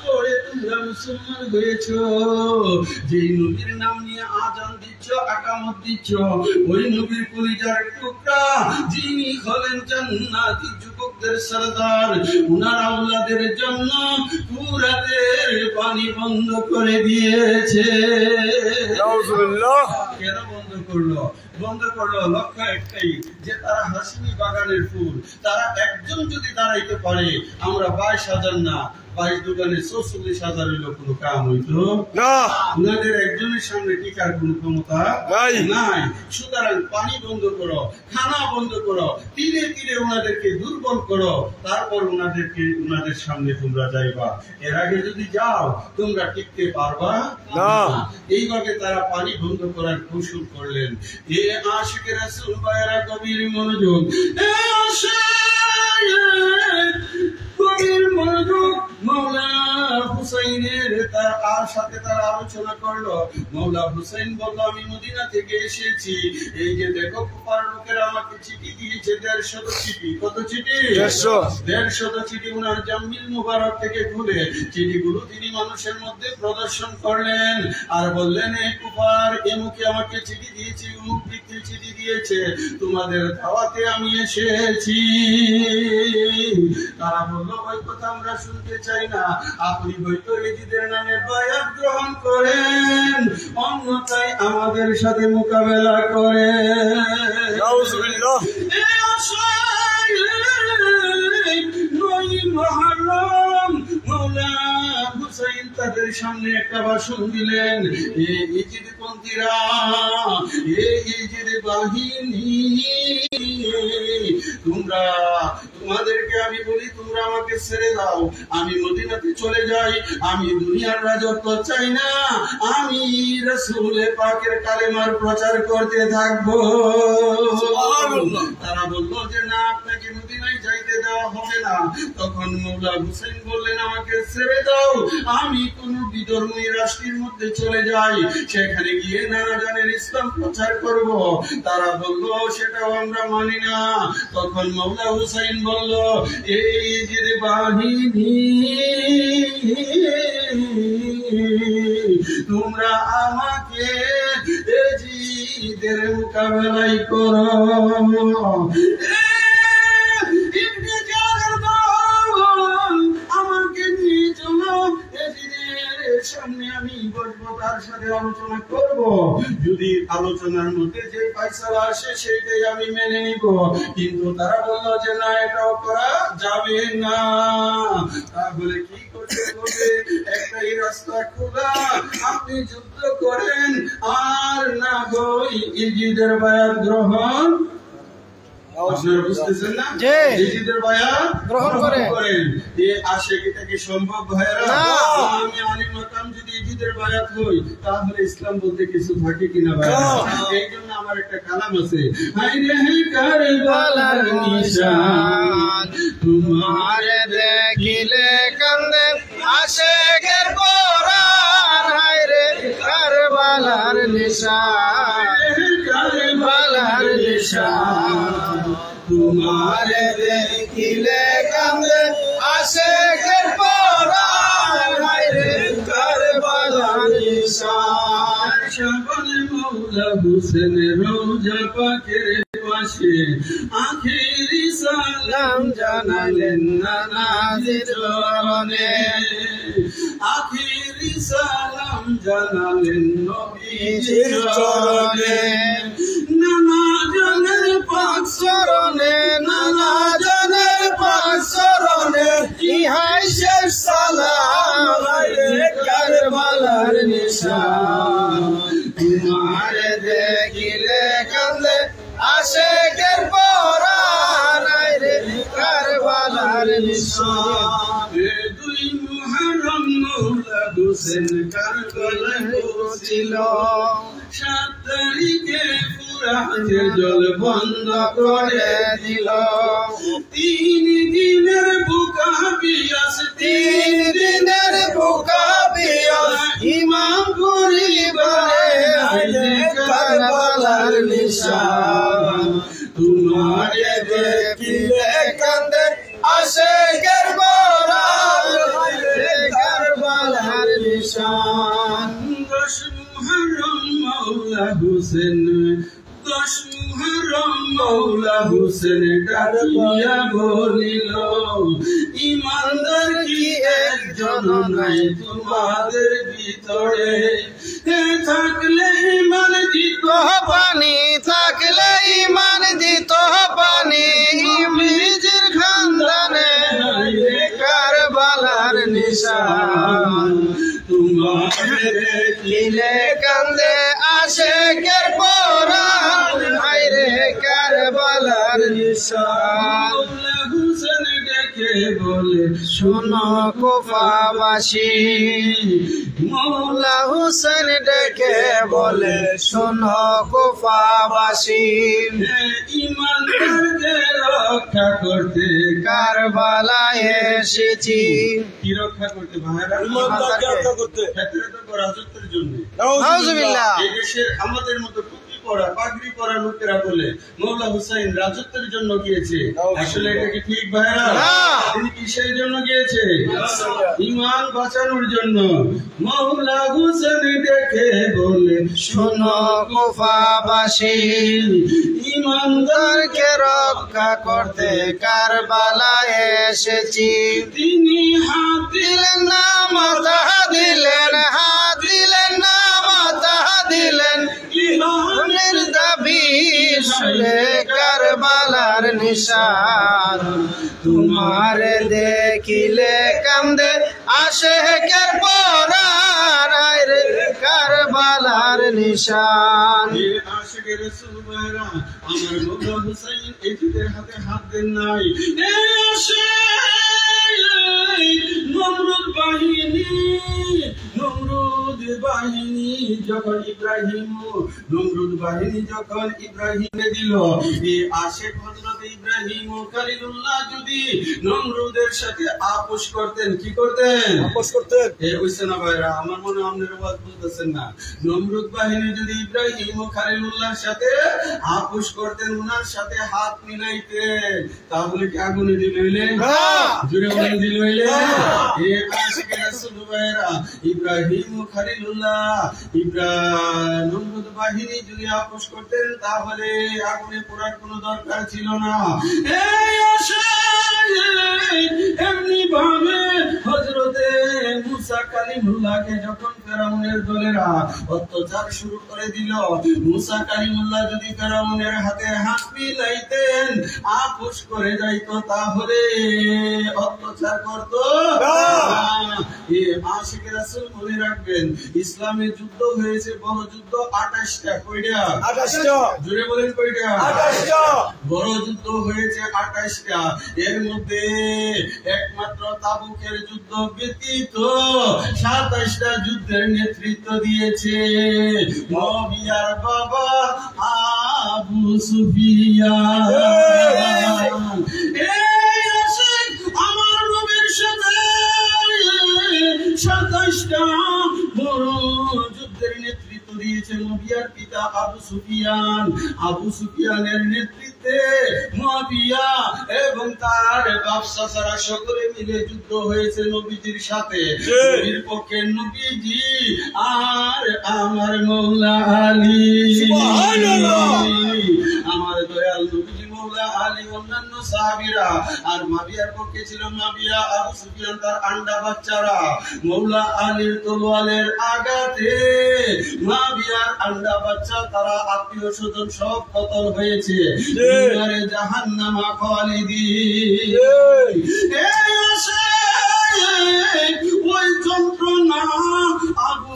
[SPEAKER 1] পড়ে তোমরা মুসলমান হয়েছ, যেই নবীর নাম নিয়ে আজান দিচ্ছ, আকামত দিচ্ছ, ওই নবীর কলিজার টুকরা যিনি হলেন জান্নাতি যুবকদের সরদার, উনার আওলাদের জন্য ফুরাতের পানি বন্ধ করে দিয়েছে।
[SPEAKER 2] নাউজুবিল্লাহ।
[SPEAKER 1] কেন বন্ধ করলো? বন্ধ করলো লক্ষ্য একটাই, যে তারা হাসিমি বাগানের ফুল, তারা একজন যদি দাঁড়াইতে পারে, আমরা 22,000 না 22 দোকানে 44,000 হইলো কোনো কাম হইতো
[SPEAKER 2] না।
[SPEAKER 1] উনাদের একজনের সামনে টিকার কোন ক্ষমতা নাই। সুতরাং পানি বন্ধ করো, খানা বন্ধ করো, তীরে তীরে উনাদেরকে দুর্বল করো, তারপর উনাদের সামনে তোমরা যাইবা। এর আগে যদি যাও তোমরা টিকতে পারবা না। এইভাবে তারা পানি বন্ধ করার কৌশল করলেন। এ আশিকে রাসূল ভাইরা গভীর মনোযোগ, গভীর মনোযোগ। মৌলা হুসাইনের তার সাথে তারা আলোচনা করলো। মৌলা হুসাইন বলল, আমি মদিনা থেকে এসেছি, এই যে দেখো কুফার লোকেরা আমাকে চিঠি দিয়েছে 150 চিঠি। কত চিঠি? 150 চিঠি। উনার জামিল মুবারক থেকে খুলে চিঠিগুলো তিনি মানুষের মধ্যে প্রদর্শন করলেন আর বললেন, এই কুফার এমুকে আমাকে চিঠি দিয়েছে, অমুক ব্যক্তি চিঠি দিয়েছে, তোমাদের দাওয়াতে আমি এসেছি। তারা বলল, ওই কথা আমরা শুনতে চাই না, আপনি হয়তো ইজিদের নামে বায়াত গ্রহণ করেন, অন্যথায় আমাদের সাথে মোকাবেলা করেন।
[SPEAKER 2] নাউজুবিল্লাহ।
[SPEAKER 1] মৌলা হুসাইন তাদের সামনে একটা ভাষণ দিলেন। ইজিদ পন্থীরা, ইজিদ বাহিনী, তোমাদেরকে আমি বলি, তোমরা আমাকে ছেড়ে দাও, আমি মদিনাতে চলে যাই, আমি দুনিয়ার রাজত্ব চাই না, আমি রাসূলের পাকের কালেমার প্রচার করতে থাকবো। তারা বললো যে না, আপনাকে মদিনায় যাইতে দেওয়া হবে না। তখন মৌলা হুসাইন বললেন, আমাকে ছেড়ে দাও, আমি কোন বিধর্মী রাষ্ট্রের মধ্যে চলে যাই, সেখানে গিয়ে নানাজানের ইসলাম প্রচার করব। তারা বললো, সেটাও আমরা মানি না। তখন মৌলা হুসাইন বলল, এই যে বাহিনী, তোমরা আমাকে এজিদের মোকাবেলাই করো। আমাকে নিয়ে চলো, এজিদের সামনে আমি বসবো, তার সাথে আলোচনা করব। যদি আলোচনার মধ্যে যে ফয়সালা আসে সেটাই আমি মেনে নিব। কিন্তু তারা বললো যে না, এটাও করা যাবে না। তাহলে কি করতে হবে? একটাই রাস্তা খোলা, আপনি যুদ্ধ করেন আর না হই ইজিদের বায়াত গ্রহণ আপনারা বুঝতেছেন না? ইজিদের বায়াত গ্রহণ করেন। এ আশিক এটা কি সম্ভব ভাইরা? আমি আলী মাকাম যদি ইজিদের বায়াত হই তাহলে ইসলাম বলতে কিছু থাকে কিনা ভাইরা? এই জন্য আমার একটা কালাম আছে, হায়রে হে কারবালার নিশান
[SPEAKER 3] তোমার দেখিলে কান্দে আশিকের পরাণ, হায়রে কারবালার নিশান, কারবালার নিশান। তোমার দেখিলে কান্দে আশিকের পরাণ, হায়রে কারবালার নিশান।
[SPEAKER 1] শাবানে মৌলা হুসেন রওজা পাকের পাশে আখেরি সালাম
[SPEAKER 3] জানালেন নানাজির চরণে,
[SPEAKER 1] আখেরি সালাম জানালেন নবীজির
[SPEAKER 3] নবীজির চরণে।
[SPEAKER 1] নানা জনের পাক
[SPEAKER 3] চরণে নানা জনের পাক চরণে ইহাই শেষ সালাম, হায়রে কারবালার নিশান। তোমার দেখিলে কান্দে আশিকের পরাণ, হায়রে কারবালার নিশান।
[SPEAKER 1] দুই মুহররম মৌলা হুসেন কারবালায় পৌঁছিল, 7 তারিখে ফুরাতের জল বন্ধ করে দিল। 3 দিনের বুকা পিয়াস,
[SPEAKER 3] 3 দিনের বুকা পিয়াস ইমাম পরিবারে, হায়রে কারবালার নিশান। তোমার দেখিলে কান্দে আশিকের পরাণ, হায়রে কারবালার নিশান।
[SPEAKER 1] 10 মুহররম মৌলা হুসেন, 10 মুহররম মৌলা হুসেন ডাকিয়া বলিল, ইমানদার কি একজন নাই তোমাদের ভিতরে? থাকলে ইমান দিত
[SPEAKER 3] পানি, থাকলে ইমান দিত পানি, ইবলিসের খানদানে, হায়রে কারবালার নিশান।
[SPEAKER 1] তোমার
[SPEAKER 3] দেখিলে কান্দে আশিকের পরাণ, হায়রে কারবালার নিশান।
[SPEAKER 1] মৌলা হুসেন ডেকে বলে,
[SPEAKER 3] শোনো কুফাবাসী, মৌলা হুসেন ডেকে বলে, শোনো কুফাবাসী,
[SPEAKER 1] ইমানদারকে রক্ষা করতে
[SPEAKER 3] কারবালায় এসেছি।
[SPEAKER 1] কি রক্ষা করতে ভাইরা?
[SPEAKER 2] ইমানদারকে রক্ষা করতে।
[SPEAKER 1] ক্ষেত্রে তো রাজত্বের জন্য।
[SPEAKER 3] নাউজুবিল্লাহ।
[SPEAKER 1] এই দেশের আমাদের মতো টুপি পরা পাগড়ি পরা লোকেরা বলে মৌলা হুসাইন রাজত্বের জন্য গিয়েছে। আসলে এটা কি ঠিক ভাইরা?
[SPEAKER 3] না।
[SPEAKER 1] তিনি কিসের জন্য গিয়েছে? ইমান বাঁচানোর জন্য। মৌলা হুসাইন ডেকে বলে,
[SPEAKER 3] শোনো কুফাবাসী, ইমানদারকে রক্ষা করতে কারবালায় এসেছি।
[SPEAKER 1] তিনি হাত
[SPEAKER 3] দিলেন না মাথা দিলেন, হাত দিলেন না মাথা দিলেন, ইমানের দাবি শুনে কারবালার নিশান। তোমার দেখিলে কান্দে আশিকের পরাণ, হায়রে কারবালার নিশান।
[SPEAKER 1] আশিকে রাসূল ভাইরা, আমার মৌলা হুসাইন এজিদের হাতে হাত দেন নাই। নমরুদ বাহিনী যখন ইব্রাহিমে দিল, এই আশেক হযরত ইব্রাহিম ও খলিলুল্লাহ যদি নমরুদের সাথে আপোষ করতেন, কি করতেন?
[SPEAKER 2] আপোষ করতেন।
[SPEAKER 1] হইছে না ভাইরা? আমার মনে হয় আপনারা ওয়াজ বুঝতেছেন না। নমরুদ বাহিনী যদি ইব্রাহিম ও খলিলুল্লাহর সাথে আপোষ করতেন, উনার সাথে হাত মিলাইতেন, তাহলে কি আগুনে দিল হইলে? জুড়ে বলেন দিল হইলে? এই আশিকে রাসূল ভাইরা, ইব্রাহিম ও খলিলুল্লাহ নমরুদ বাহিনী যদি আপোষ করতেন তাহলে আগুনে পোড়ার কোনো দরকার ছিল না। এমনি ভাবে হযরতে মুসা কালিমুল্লাহকে যখন ফেরাউনের দলেরা অত্যাচার শুরু করে দিল, মুসা কালিমুল্লাহ যদি ফেরাউনের হাতে হাত মিলাইতেন, আপোষ করে যাইতো, তাহলে অত্যাচার করতো আশিকে রাসূল। মনে রাখবেন, ইসলামের যুদ্ধ হয়েছে বড় যুদ্ধ 28টা। কয়টা? 28টা। জোরে বলেন কয়টা? 28টা। বড় যুদ্ধ হয়েছে 28টা। এর মধ্যে একমাত্র তাবুকের যুদ্ধ ব্যতীত 27টা যুদ্ধের নেতৃত্ব দিয়েছে মুআবিয়ার বাবা আবু সুফিয়ান। আমার নবীর সাথে 27টা বড় যুদ্ধের নেতৃত্ব দিয়েছে মুআবিয়ার পিতা আবু সুফিয়ান। আবু সুফিয়ানের নেতৃত্বে মুআবিয়া এবং তার বাপ চাচারা সকলে মিলে যুদ্ধ হয়েছে নবীজির সাথে। নবীর পক্ষে নবীজি আর আমার মওলা আলী, আমার দয়াল নবীজি মওলা আলী, অন্যান্য সাহাবীরা। আর মুআবিয়ার পক্ষে ছিল মুআবিয়া, আবু সুফিয়ান তার আন্ডা বাচ্চারা। মওলা আলীর তলোয়ারের আঘাতে মুআবিয়ার আন্ডা বাচ্চা, তারা আত্মীয় স্বজন সব কতল হয়েছে। জাহান্নামা খালিদিন। ওই যন্ত্রণা আবু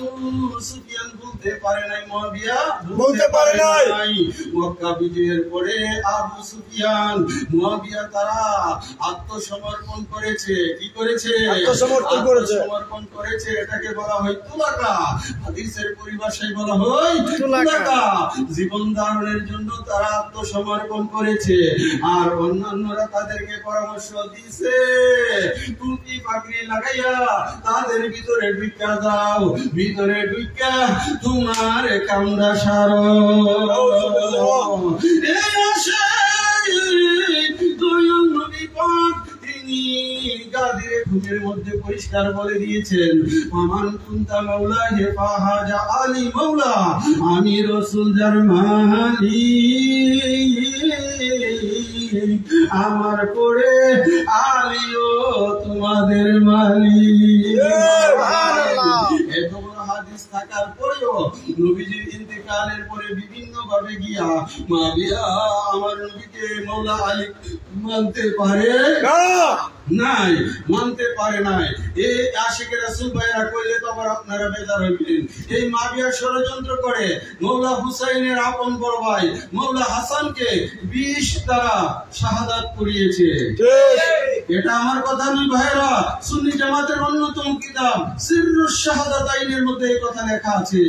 [SPEAKER 1] সুফিয়ান বলতে পারে নাই, মুআবিয়া বলতে পারে নাই। মক্কা বিজয়ের পরে আবু সুফিয়ান, মুআবিয়া তারা আত্মসমর্পণ করেছে। কি করেছে? আত্মসমর্পণ করেছে। এটাকে বলা হয় তুলাকা। হাদিসের পরিভাষায় বলা হয় তুলাকা। জীবন ধারণের জন্য তারা আত্মসমর্পণ করেছে। আর অন্যান্যরা তাদেরকে পরামর্শ দিয়েছে, টুপি পাগড়ি লাগাইয়া তাদের ভিতরে ঢুকা দাও, ভিতরে ঢুকা তোমার কামড়া সারো। দয়াল নবী পাক তিনি গাদিরে ঘুমের মধ্যে পরিষ্কার বলে দিয়েছেন, আমান কুনতা মাওলা হে ফাহাজা আলী মাওলা, আমি রাসূল যার মালিক, আমার পরে আলীও তোমাদের মালিক। এত বড় হাদিস থাকার পরেও নবীজির ইন্তেকালের পরে বিভিন্ন ভাবে গিয়া মুআবিয়া আমার নবীকে মওলা আলী মানতে পারে নাই, মানতে পারে নাই। এই আশিকে রাসূল ভাইরা কইলে তো আবার আপনারা বেজার হইবেন। এই মুআবিয়া ষড়যন্ত্র করে মওলা হুসাইনের আপন বড় ভাই মওলা হাসানকে 20 দ্বারা শাহাদাত করিয়েছে। এটা আমার কথা নয় ভাইরা, সুন্নি জামাতের অন্যতম কিতাব সিররুশ শাহাদাতাইনের মধ্যে এই কথা লেখা আছে।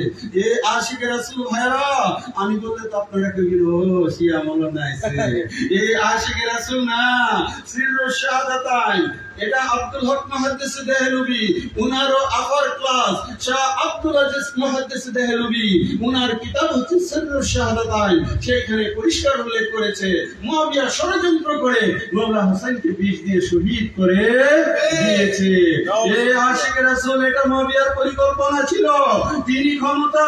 [SPEAKER 1] এই আশিকে রাসূল ভাইরা, আমি বললে তো আপনারা কইবেন ও শিয়া মাওলানা আইছে। এই আশিকে রাসূল না, সিররুশ শাহাদাতাইন। এটা আব্দুল হক মুহাদ্দিস দেহলভী, উনারও আপার ক্লাস শাহ আব্দুল আজিজ মুহাদ্দিস দেহলভী, উনার কিতাব হচ্ছে সিররুশ শাহাদাতাইন। সেখানে পরিষ্কার উল্লেখ করেছে মুআবিয়া ষড়যন্ত্র করে মওলা হোসেনকে 20 দিয়ে শহীদ করে দিয়েছে। এই আশিকে রাসূল, এটা মুআবিয়ার পরিকল্পনা ছিল। তিনি ক্ষমতা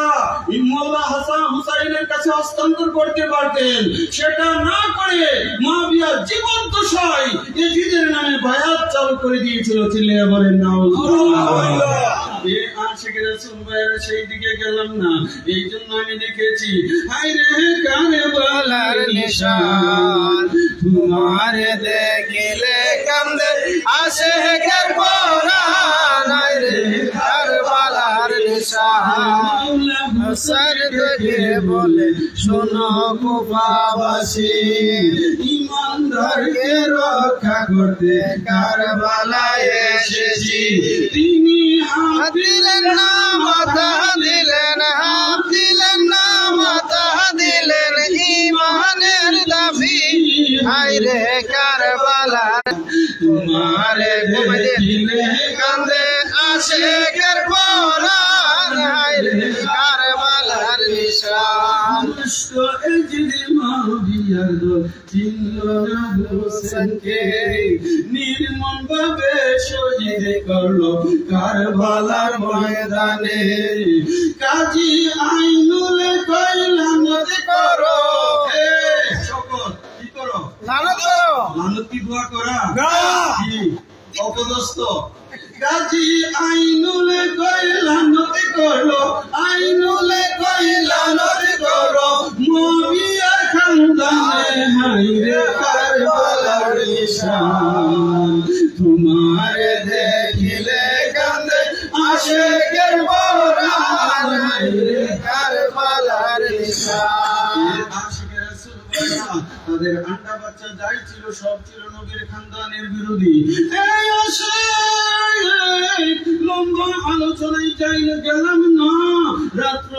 [SPEAKER 1] মওলা হাসান হুসাইনের কাছে হস্তান্তর করতে পারতেন, সেটা না করে মুআবিয়া জীবন্ত দশায় ইয়াজিদের নামে বায়াত চালু করে দিয়েছিল। চিল্লায়া বলেন নাউজুবিল্লাহ। এই আশিকে রাসূল ভাইরা সেই দিকে গেলাম না, এই জন্য আমি দেখেছি হায়রে কারবালার নিশান, তোমার দেখিলে কান্দে আশিকের পরাণ, হায়রে কারবালার নিশান। হুসাইন দেখে বলে শোনো কুফাবাসী, ইমানদারকে রক্ষা করতে কারবালায় এসেছি। তিনি হাত দিলেন না, মাথা দিলেন, হাত দিলেন না, মাথা দিলেন, ইমানের দাবি হায়রে কারবালার। তোমার দেখিলে কান্দে আশিকের পরাণ, হায়রে কারবালার নিশান। নির্মম ভাবে শহীদ করলো কারবালার ময়দানে। কাজী আইনুল কইলাম করো, কি করো? লানত করো। লানত কি দোয়া করা? অপদস্থ। কাজী আইনুল তাদের আন্ডা বাচ্চা যাই ছিল সব ছিল নবীর খানদানের বিরোধী। এই আশায় লম্বা আলোচনায় চাইলে গেলাম না, রাত্র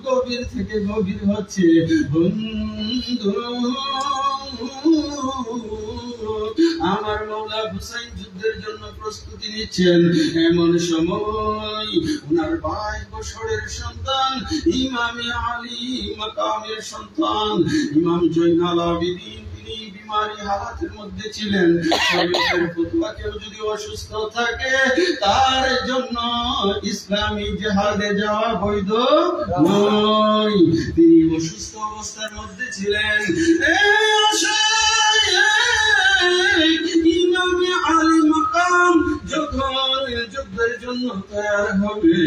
[SPEAKER 1] গভীর থেকে গভীর হচ্ছে। বন্ধু আমার মওলা হুসাইন যুদ্ধের জন্য প্রস্তুতি নিচ্ছেন। এমন সময় ওনার 22 বছরের সন্তান ইমামে আলী মাকামের সন্তান ইমাম জয়নাল আবেদিন, তিনি বিমারি হালাতের মধ্যে ছিলেন। শরীয়তের ফতোয়া কেউ যদি অসুস্থ থাকে তার জন্য ইসলামী জিহাদে যাওয়া বৈধ নয়। তিনি অসুস্থ অবস্থার মধ্যে ছিলেন। এই আশায় ইমামে আলী মাকাম যখন যুদ্ধের জন্য তৈরি হবে,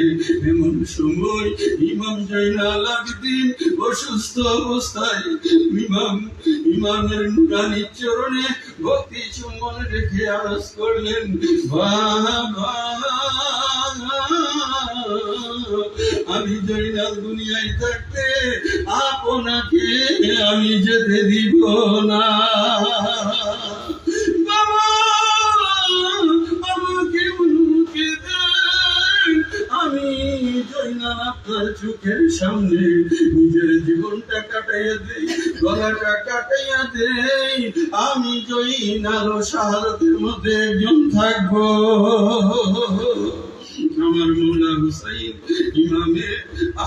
[SPEAKER 1] এমন সময় ইমাম জয়নাল আবেদিন অসুস্থ অবস্থায় ইমামের নুরানি চরণে ভক্তি চুম্বন রেখে আরজ করলেন, বাবা আমি জয়নাল দুনিয়ায় থাকতে আপনাকে আমি যেতে দিব না। বাবা আমাকে অনুমতি দেন, আমি জয়নাল আপনার চোখের সামনে নিজের জীবনটা কাটাইয়া দেই, গলাটা কাটাইয়া দেই, আমি জয়নাল শাহাদাতের মধ্যে একজন থাকবো। আমার মওলা হুসাইন ইমামে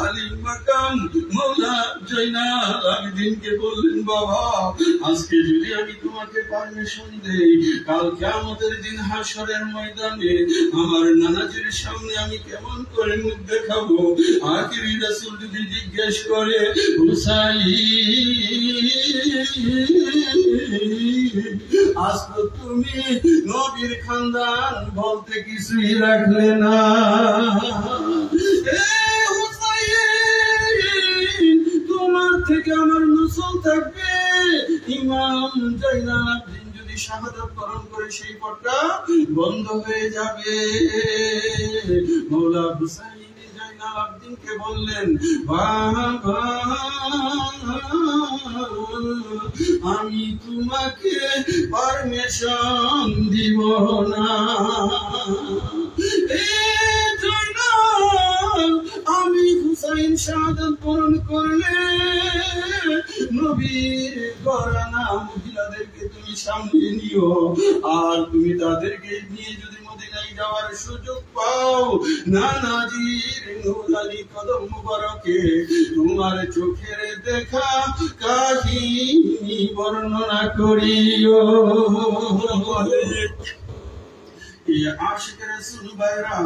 [SPEAKER 1] আলী মাকাম মওলা জয়নাল আবেদিনকে বললেন, বাবা আজকে যদি আমি তোমাকে পারমিশন দেই, কাল কিয়ামতের দিন হাশরের ময়দানে আমার নানাজির সামনে আমি কেমন করে মুখ দেখাবো? আখিরি রাসূল যদি জিজ্ঞেস করে, হুসাইন আজ তো তুমি নবীর খানদান বলতে কিছুই রাখলে না। তোমার থেকে আমার নসল থাকবে। ইমাম জয়নাল আবেদিন যদি শাহাদাত বরণ করে সেই পথটা বন্ধ হয়ে যাবে। মওলা হুসাইন জয়নাল আবেদিনকে বললেন, বাবা আমি তোমাকে পারমিশন দিব না। আমি হুসাইন শাহাদাত বরণ করলে নবীর ঘরানা মহিলাদেরকে তুমি সামনে নিও, আর তুমি তাদেরকে নিয়ে যদি মদিনায় যাওয়ার সুযোগ পাও, নানাজির নুরানি কদম মুবারকে তোমার চোখের দেখা কাহিনী বর্ণনা করিও। আশিক রাসূল ভাইরা,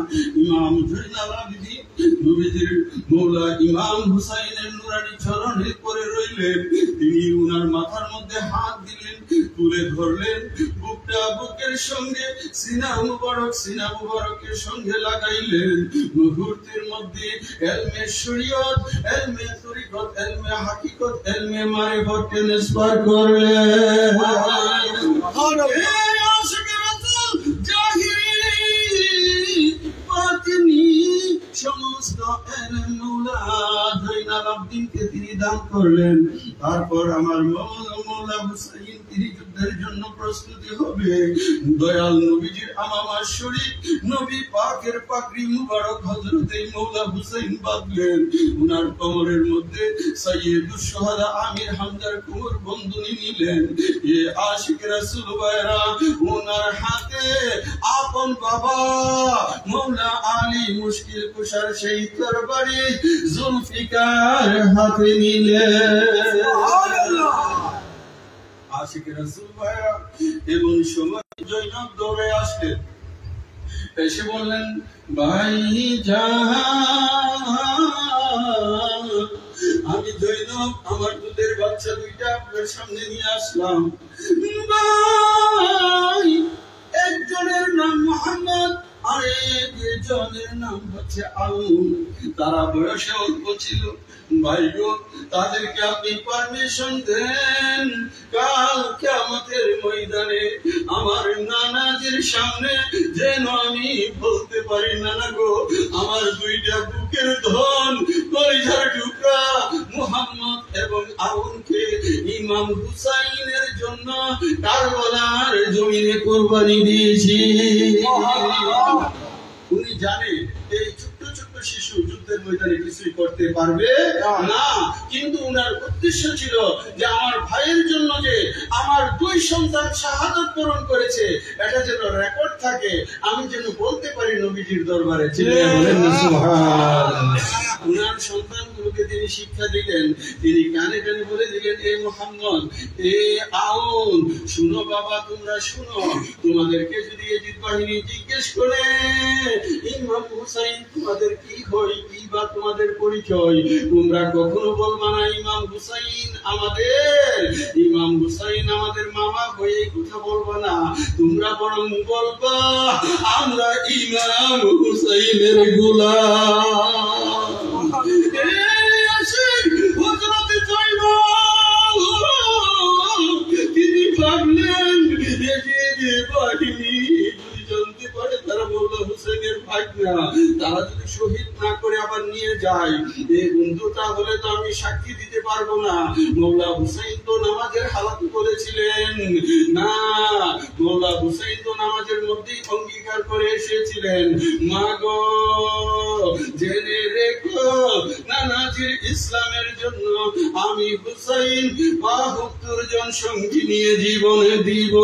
[SPEAKER 1] ইমাম জয়নাল আবেদিন নবীজির মওলা ইমাম হুসাইনের নুরানি চরণে পড়ে রইলেন। তিনি উনার মাথার মধ্যে হাত দিলেন, তুলে ধরলেন, বুকটা বুকের সঙ্গে সিনা মুবারকের সঙ্গে লাগাইলেন। মুহূর্তের মধ্যে ইলমে শরীয়ত, ইলমে তরিকত, ইলমে হাকিকত, ইলমে মারিফত ট্রান্সফার করলেন। সমস্ত মওলা জয়নাল আবেদিনকে তিনি দান করলেন। তারপর আমার মওলা হুসাইন তিনি যুদ্ধের জন্য প্রস্তুতি হবে। দয়াল নবীজির আমামা শরীফ নবী পাকের পাগড়ি মুবারক হযরতে মওলা হুসাইন বাঁধলেন। উনার কোমরের মধ্যে সাইয়্যিদুশ শুহাদা আমির হামজার কোমর বন্ধনী নিলেন। এ আশিক রাসূল ভাইরা, উনার হাতে আপন বাবা মওলা আলী মুশকিল কুশার সেই তরবারি জুলফিকার হাতে নিলেন। আশিক রাসূল ভাইরা, এমন সময় জয়নব দৌড়ে আসলেন, এসে বললেন, ভাই জান আমি জয়নব আমার দুধের বাচ্চা দুইটা আপনার সামনে নিয়ে আসলাম। ভাই একজনের নাম মুহাম্মদ, আরেকজনের নাম হচ্ছে আউন। তারা বয়সে অল্প ছিল। ভাই গো, তাদেরকে আপনি পারমিশন দেন, কাল কিয়ামতের ময়দানে আমার নানাজির সামনে যেন আমি বলতে পারি, নানা গো আমার দুইটা বুকের ধন কলিজার টুকরা মুহাম্মদ এবং আউনকে ইমাম হুসাইনের জন্য কারবালার জমিনে কোরবানি দিয়েছি। উনি জানে এই ছোট্ট ছোট্ট শিশু যুদ্ধের ময়দানে কিছুই করতে পারবে না, কিন্তু উনার উদ্দেশ্য ছিল যে আমার ভাইয়ের জন্য যে আমার 2 সন্তান শাহাদাত বরণ করেছে এটা যেন রেকর্ড থাকে, আমি যেন বলতে পারি নবীজির দরবারে। উনার সন্তানগুলোকে তিনি শিক্ষা দিলেন, তিনি কানে কানে বলে দিলেন, এ মুহাম্মদ, এ আউন, শুনো বাবা, তোমরা শুনো, তোমাদেরকে যদি এজিদ বাহিনী জিজ্ঞেস করে ইমাম হুসাইন তোমাদের কি হয়, কি বা তোমাদের পরিচয়, তোমরা কখনো বলবা না ইমাম হুসাইন আমাদের মামা হয়ে কথা বলবা না, তোমরা বরং বলবা আমরা ইমাম হুসাইনের গোলাম। তিনি ভাবলেন জানতে পারে তারা মোল্লা হুসেনের ভাগনা, তারা যদি শহীদ না করে আবার নিয়ে যায় এই বন্ধু, তাহলে তো আমি সাক্ষী দিতে পারবো না। মোল্লা হুসাইন তো নামাজের হালাত করেছিলেন না, মোল্লা হুসাইন তো নামাজের মধ্যেই অঙ্গীকার করে এসেছিলেন, মা গো জেনে রেখো নানাজির ইসলামের জন্য আমি হুসাইন ৭২ জন সঙ্গী নিয়ে জীবনে দিব।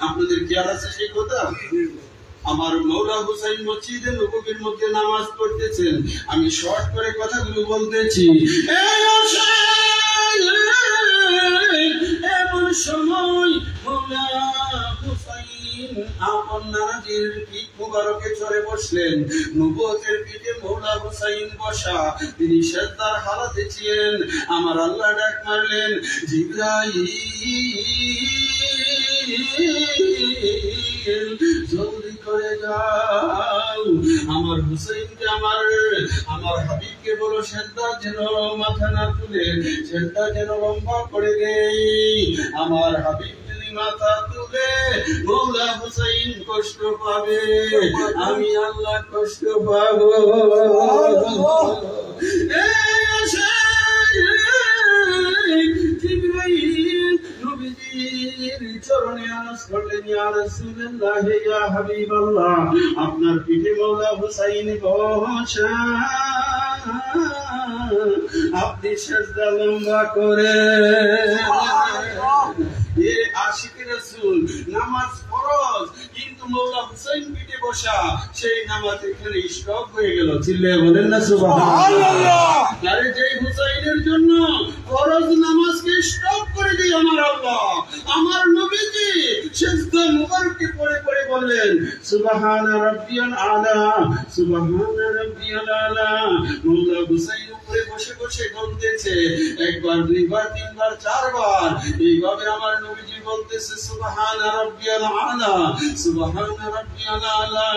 [SPEAKER 1] আপনাদের খেয়াল আছে সেই কথা? আমার মৌলা হুসাইন মসজিদে নববীর মধ্যে নামাজ পড়তেছেন, আমি শর্ট করে কথাগুলো বলতেছি। এমন সময় মৌলা হুসাইন আপন নানাজির পিঠ মুবারকে চড়ে বসলেন। নবুয়তের পিঠে মৌলা হুসাইন বসা, তিনি সেজদার হালাতে ছিলেন। আমার আল্লাহ ডাক মারলেন, জিবরাইল জলদি করে যাও, আমার হুসাইনকে আমার হাবিবকে বলো সেজদা যেন মাথা না তুলে, সেজদা যেন লম্বা করে দেই। আমার হাবিব যদি মাথা তুলে মৌলা হুসাইন কষ্ট পাবে, আমি আল্লাহ কষ্ট পাবো। চরণে আরজ করলেন, ইয়া রাসূলুল্লাহ, ইয়া হাবিবাল্লাহ, আপনার পিঠে মৌলা হুসাইন বসা, আপনি সেজদা লম্বা করে। আশিকে রাসূল, নামাজ ফরজ, কিন্তু মৌলা হুসাইন পিঠে বসা, সেই নামাজ এখানে স্টপ হয়ে গেল। চিল্লায়ে বলেন না সুবহানাল্লাহ। আরে যে হুসাইনের জন্য ফরজ নামাজকে স্টপ করে দিই আমার আল্লাহ, আমার নবীজি সেজদা মুবারকে পড়ে পড়ে বললেন, সুবহানা রাব্বিয়াল আলা, সুবহানা রাব্বিয়াল আলা। মৌলা হুসাইন উপরে বসে বসে বলতেছে, একবার, দুইবার, তিনবার, চারবার, এইভাবে আমার নবীজি বলতেছে, সুবহানা রাব্বিয়াল আলা, সুবহানা রাব্বিয়াল আলা।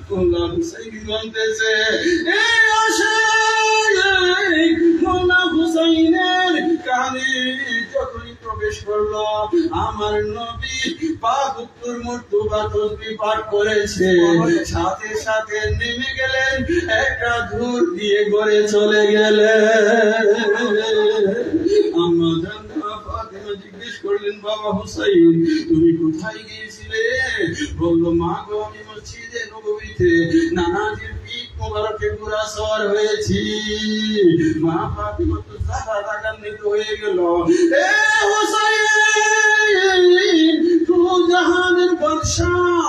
[SPEAKER 1] মৌলা হুসাইন বলতেছে, এই আশিক মৌলা হুসাইনের কানে যখনই প্রবেশ করলো, আমার নবী ৭২ মর্তবা তাসবিহ পাঠ করেছে, সাথে সাথে নেমে গেলেন, একটা ধূর দিয়ে ঘরে চলে গেলেন। আম্মা জান ফাতেমা জিজ্ঞেস করলেন, বাবা হুসাইন তুমি কোথায় গিয়েছিলে? বলল, মা গো আমি মসজিদে নববীতে নানাজির পিঠ মোবারকে ঘোড়া সওয়ার হয়েছি। মা ফাতেমা তো জাহরা রাগান্বিত হয়ে গেল, এ হুসাইন, তো জাহানের বাদশাহ,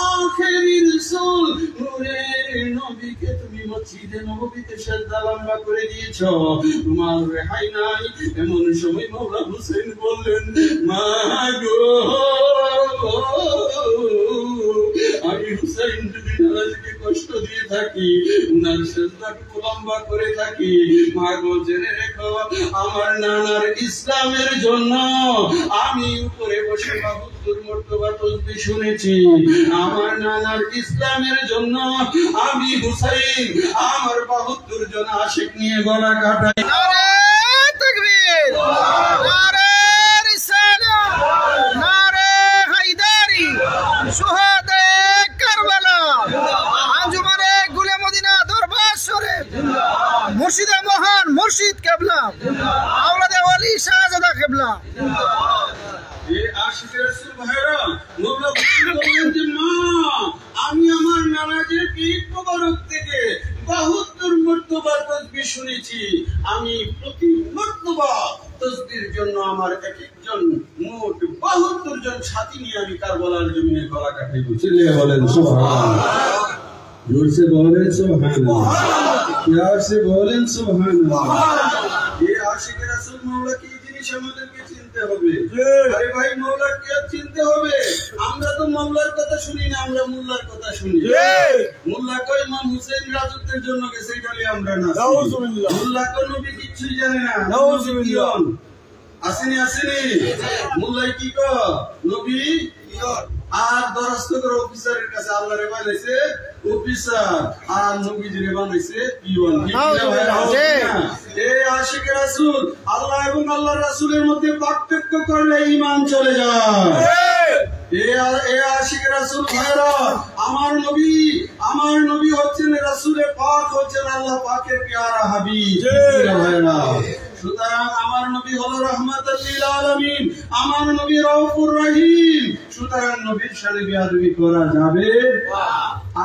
[SPEAKER 1] আখেরি রাসূল, নূরের নবীকে তুমি মসজিদে নববীতে সেজদা লম্বা করে দিয়েছো, তোমার রেহাই নাই। এমন সময় মৌলা হুসাইন বললেন, মা গো আমি হুসাইন যদি নানাজিকে কষ্ট দিয়ে থাকি, উনার সেজদাটুকু লম্বা করে থাকি, মা গো জেনে রেখো আমার নানার ইসলামের জন্য আমি উপরে বসে ৭২ মর্তবা তাসবিহ শুনেছি। আমার নানার ইসলামের জন্য আমি হুসাইন আমার ৭২ জন আশিক নিয়ে গলা কাটাই।
[SPEAKER 3] নারে তাকবীর, নারে রিসালাত, নারে হায়দারি, শুহাদা কারবালা, আঞ্জুমানে গুলে মদিনা দরবার শরীফ, মুর্শিদে মহান মুর্শিদ কেবলা।
[SPEAKER 1] নানাজির পীর মোবারক থেকে 72 মর্তবা তাসবিহ শুনেছি। আমি প্রতি মর্তবা তাসবিহের জন্য আমার এক একজন মোট 72 জন সাথী নিয়ে আমি কারবালার জমিনে গলা কাটাইব। চিল্লিয়ে বলেন সুবহানাল্লাহ, जोर से बोलें सुबहानअल्लाह, प्यार से बोलें सुबहानअल्लाह। ये आशिक रसूल मौला की জিনিস আমাদেরকে চিনতে হবে। আরে ভাই মৌলাকে চিনতে হবে। আমরা তো মৌলার কথা শুনি না, আমরা মোল্লার কথা শুনি। মোল্লা কই ইমাম হুসেন রাজত্বের জন্য গেছে, এটালে আমরা না। নাউজুবিল্লাহ। মোল্লা কো নবী কিছুই জানে না। নাউজুবিল্লাহ। আসেনি আসেনি মোল্লাই কি কো নবী আর দরস্ত করে অফিসারের কাছে আল্লাহ রে বানাইছে অফিসার আর নবীজিরে বানাইছে পিওন। এই আশিক রাসূল আল্লাহ এবং আল্লাহর রাসূলের মধ্যে পার্থক্য করলে ঈমান চলে যায়। এই আশিক রাসূল ভাইরা, আমার নবী হচ্ছেন রাসূলে পাক, হচ্ছেন আল্লাহ পাকের প্যারা হাবিব ভাইরা। সুতরাং আমার নবী হলো রাহমাতুল লিল আলামিন, আমার নবী রাউফুর রহিম। সুতরাং নবীর সাথে বিয়াদবি করা যাবে না,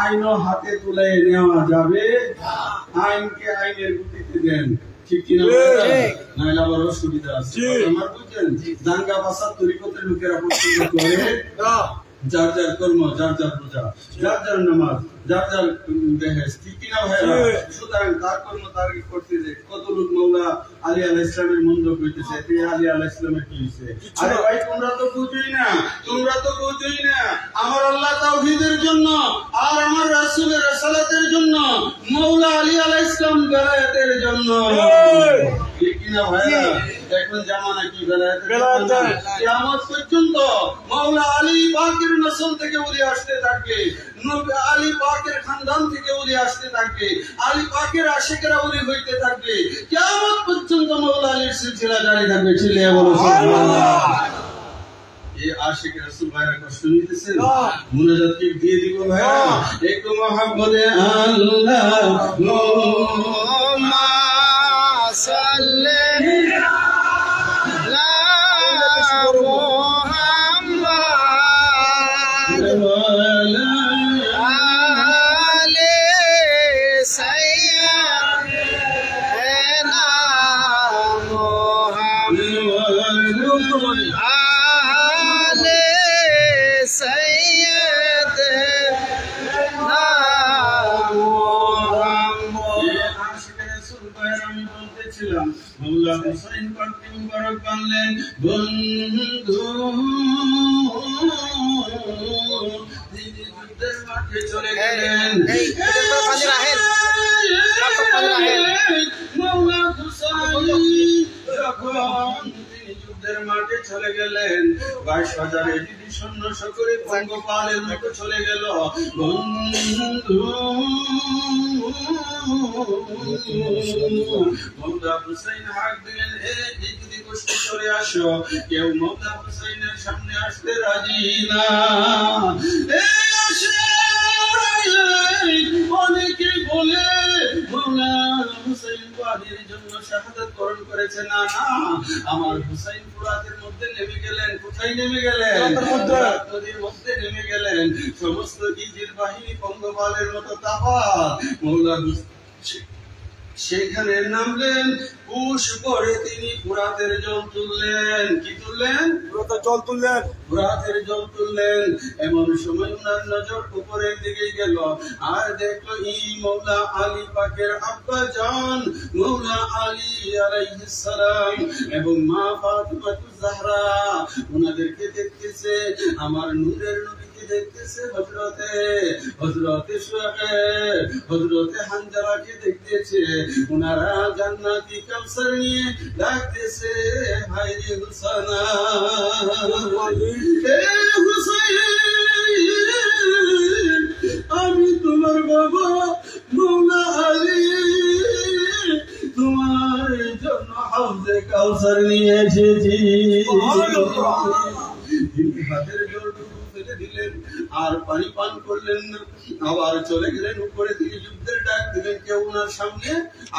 [SPEAKER 1] আইনও হাতে তুলে নেওয়া যাবে না। আইনকে আইনের গতিতে দেন, ঠিক কিনা? নাইলে আবার অসুবিধা আছে। আমার বুঝছেন, দাঙ্গা ফাসাদ তরিকতের লোকেরা পছন্দ করে যার যার কর্ম, যার যার পূজা, যার যার নামাজ, যার যার বেহেস, ঠিক কিনা ভাইরা? সুতরাং তার কর্ম তার করতে যে কত লোক মৌলা আলী আলাইহিস সালামের মন্দ কইতেছে, আলী আলাইহিস সালামের কি হইছে? আরে ভাই তোমরা তো বুঝোই না, আমার আল্লাহ তাওহীদের জন্য আর আমার রাসূলের রিসালাতের জন্য, মৌলা আলী আলাইহিস সালাম বেলায়েতের জন্য, ঠিক কিনা ভাইরা? এখন জামানা কি বেলায়েতের? কিয়ামত পর্যন্ত মৌলা আলী পাকের নসল থেকে উঠে আসতে থাকবে, নবী আলী পাকের খানদান থেকে উঠে আসতে থাকবে, আলী পাকের আশিকরা উঠে হইতে থাকবে, কিয়ামত পর্যন্ত মৌলা আলীর সিলসিলা জারি থাকবে। চিল্লিয়ে বলো সুবহানাল্লাহ। এই আশিক রাসূল ভাইরা কষ্ট নিতেছেন, মুনাজাত কি দিয়ে দিব ভাইরা? একটু মহব্বতে আল্লাহুম্মা সাল্লি মৌলা হুসাইন পাকে মুবারক বানলেন বন্ধু, তিনি যুদ্ধের মাঠে চলে গেলেন। মৌলা হুসাইন যখন তিনি যুদ্ধের মাঠে চলে গেলেন, 22,000 এজিদি সৈন্য সকলে পঙ্গপালের মতো চলে গেল। বন্ধু মৌলা হুসাইন হাক দিলেন, এজিদি গোষ্ঠী সরে আসো। কেউ মৌলা হুসাইনের সামনে আসতে রাজি না। অনেকে বলে মৌলা হুসাইন বাহির জন্য শাহাদাত বরণ করেছে। না না, আমার হুসাইন ফুরাতের মধ্যে নেমে গেলেন। কোথায় নেমে গেলেন? নদীর মধ্যে নেমে গেলেন। সমস্ত ইজির বাহিনী পঙ্গপালের মতো তাফাত। মৌলা সেখানে নামলেন, পুশ করে তিনি ফুরাতের জল তুললেন। কি তুললেন? ফুরাতের জল তুললেন। এমন সময় উনার নজর উপরের দিকে গেল, আর দেখলো এই মৌলা আলী পাকের আব্বা জান মৌলা আলী আলাইহিস সালাম এবং মা ফাতিমাতুজ জাহরা উনাদেরকে দেখতেছে। আমার নূরের নবী দেখতেছে, হযরতে সুহাইব, হযরতে হানজালাকে দেখতেছে। উনারা জান্নাতি কাউসার নিয়ে ডাকতেছে, হায় রে হুসানা, হে হুসাইন, আমি তোমার বাবা মৌলা আলী তোমার জন্য হাউজে কাউসার নিয়ে এসেছি। হাতের জোর দিলেন আর পানি পান করলেন না, আবার চলে গেলেন উপরে। তিনি যুদ্ধের ডাক দিলেন, কেউ ওনার সামনে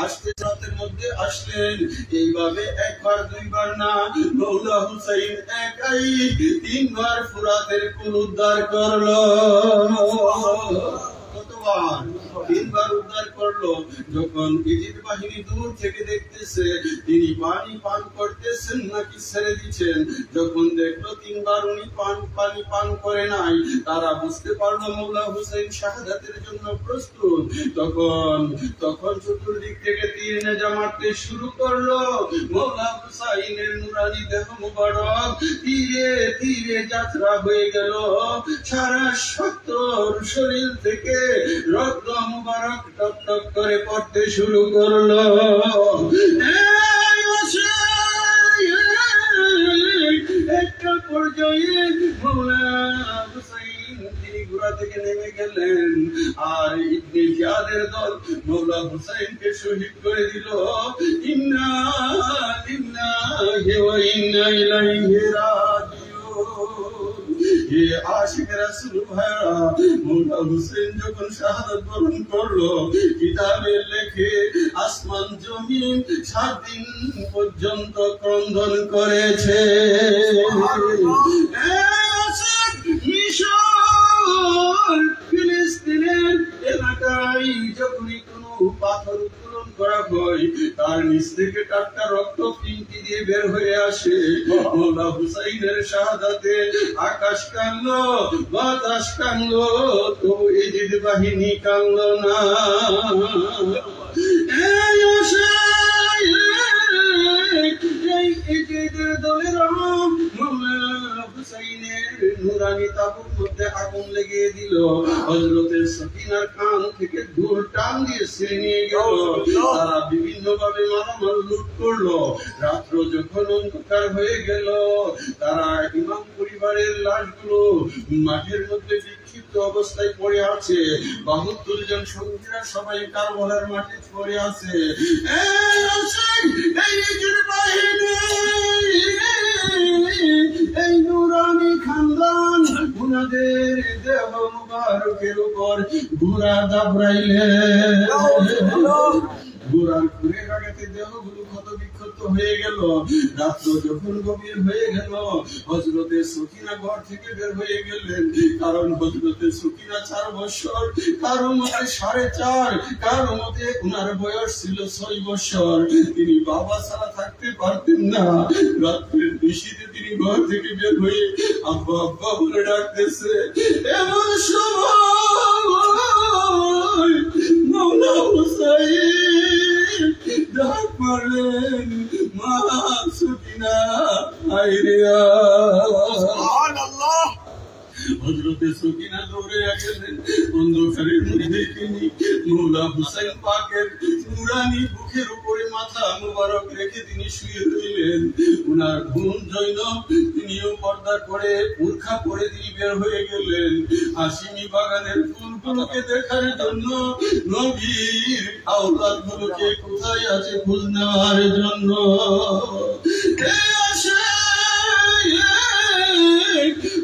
[SPEAKER 1] আসতে রাতের মধ্যে আসলেন। এইভাবে একবার দুইবার না, মৌলা হুসাইন একাই 3 বার ফুরাতের কুল উদ্ধার করলো। কত তিনবার উদ্ধার করলো। যখন ইজিদ বাহিনী দূর থেকে দেখতেছে তিনি পানি পান করতেছেন নাকি ছেড়ে দিচ্ছেন, যখন দেখলো তিনবার উনি পানি পান করে নাই, তারা বুঝতে পারলো মৌলা হুসাইন শাহাদাতের জন্য প্রস্তুত। তখন চতুর্দিক থেকে তীর নেজা মারতে শুরু করলো। মৌলা হুসাইনের নুরানি দেহ মুবারক ধীরে ধীরে যাত্রা হয়ে গেল। সারা সত্তর শরীর থেকে রক্ত মুবারক টক টক করে পড়তে শুরু করলো। একটা পর্যায়ে মৌলা হুসাইন তিনি ঘোড়া থেকে নেমে গেলেন, আর ইবনে জিয়াদের দল মৌলা হুসাইনকে শহীদ করে দিল। ইন্না লিল্লাহি ওয়া ইন্না ইলাইহি রাজিউন। হে আশিক রাসূল ভাইরা, মৌলা হুসাইন যখন শাহাদাত বরণ করলো, কিতাবে লেখে আসমান জমিন 7 দিন পর্যন্ত ক্রন্দন করেছে। মিশর ফিলিস্তিনের এলাকায় যখনই কোনো পাথর উত্তোলন করা হয়, তার নিচ থেকে টাটকা রক্ত ফিনকি দিয়ে বের হয়ে আসে। মৌলা হুসাইনের শাহাদাতে আকাশ কাঁদলো, বাতাস কাঁদলো, তবু ইজিদ বাহিনী কাঁদলো না। নুরানি তাবুর মধ্যে আগুন লেগে দিল। হযরতে সকিনার কান থেকে ধূল টান দিয়ে ছিঁড়ে নিয়ে গেল। তারা বিভিন্ন ভাবে মারামার লুট করলো। রাত্র যখন অন্ধকার হয়ে গেল, তারা ইমাম পরিবারের লাশগুলো মাঠের মধ্যে বিক্ষিপ্ত অবস্থায় পড়ে আছে। ৭২ জন সঙ্গীরা সবাই কারবালার মাঠে পড়ে আছে। এই নুরানি খানদান উনাদের দেহ মুবারকের উপর ঘোড়া দাবড়াইলেন। ঘোড়ার ঘুরে লাগাতে দেহগুলো ক্ষত বিক্ষত হয়ে গেল। রাত্র যখন গভীর হয়ে গেল, হযরতে সকিনা ঘর থেকে বের হয়ে গেলেন। কারণ হযরতে সকিনা 4 বছর, কারো মতে 4.5, কারো মতে উনার বয়স ছিল 6 বছর। তিনি বাবা ছাড়া থাকতে পারতেন না। রাত্রের নিশীথে তিনি ঘর থেকে বের হয়ে আব্বা আব্বা বলে ডাকতেছে। এমন সময় মৌলা হুসাইন ডাক মারলেন, মা সকিনা আইরিয়া। সুবহানাল্লাহ। হযরতে সকিনা দৌড়ে গেলেন। অন্ধকারের মধ্যে তিনি মৌলা হুসাইন পাকের নুরানি বুকের উপরে মাথা মুবারক রেখে তিনি শুয়ে রইলেন। উনার বোন জৈনব তিনিও পর্দা করে বুরখা পরে তিনি বের হয়ে গেলেন হাশিমি বাগানের ফুলগুলোকে দেখার জন্য, নবীর আওলাদ গুলোকে কোথায় আছে খোঁজ নেওয়ার জন্য।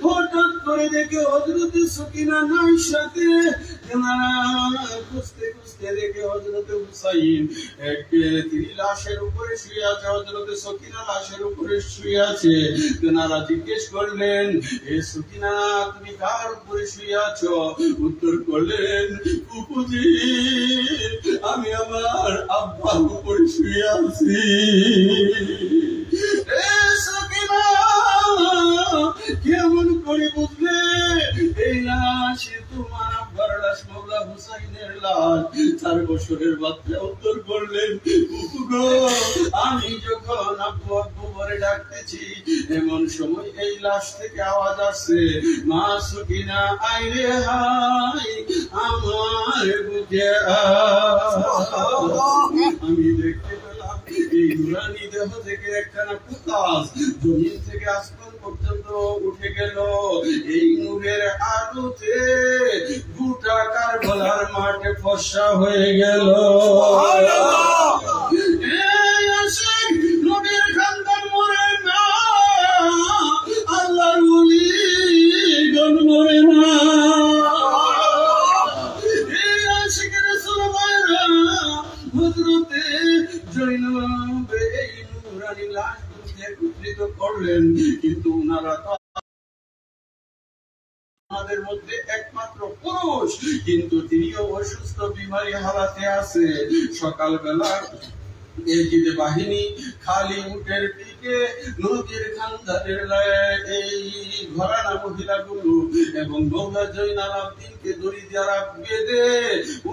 [SPEAKER 1] হঠাৎ করে দেখে হযরতে সকিনা নাই সাথে। খুঁজতে খুঁজতে দেখে হযরতে হুসাইন তিনি লাশের উপরে শুয়ে আছে, হযরতে সকিনা লাশের উপরে শুয়ে আছে। তেনারা জিজ্ঞেস করলেন, এ সকিনা তুমি কার উপরে শুয়ে আছো? উত্তর করলেন, ফুপুজি আমি আমার আব্বার উপরে শুয়ে আছি। কেমন করে বুঝলে এই লাশ তোমার আব্বার লাশ, মৌলা হুসাইনের লাশ? 4 বছরের বাচ্চা উত্তর করলেন, আমি যখন আব্বু আব্বু বলে ডাকতেছি, এমন সময় এই লাশ থেকে আওয়াজ আসছে, মা সকিনা আইরে হাই আমার বুকে। আমি দেখতে পেলাম এই নুরানি দেহ থেকে একখানা প্রকাশ জমিন থেকে আসমান পর্যন্ত উঠে গেল। এই নূরের আলোতে গোটা কারবালার মাঠে ফর্সা হয়ে গেল। নবীর খানদান মরে না, আল্লাহর ওলিগণ মরে না। এই আশিকের রাসূল ভাইরা হযরতে জৈনব এই নুরানি লাশগুলোকে একত্রিত করলেন, কিন্তু উনারা আমাদের মধ্যে একমাত্র পুরুষ, কিন্তু তিনিও অসুস্থ বিমারি হালাতে আছে। সকালবেলা এজিদ বাহিনী খালি উটের পিঠে নদীর খান্দারের এই ঘরানা মহিলাগুলো এবং মৌলা জয়নাল আবদিনকে দড়ি দ্বারা বেঁধে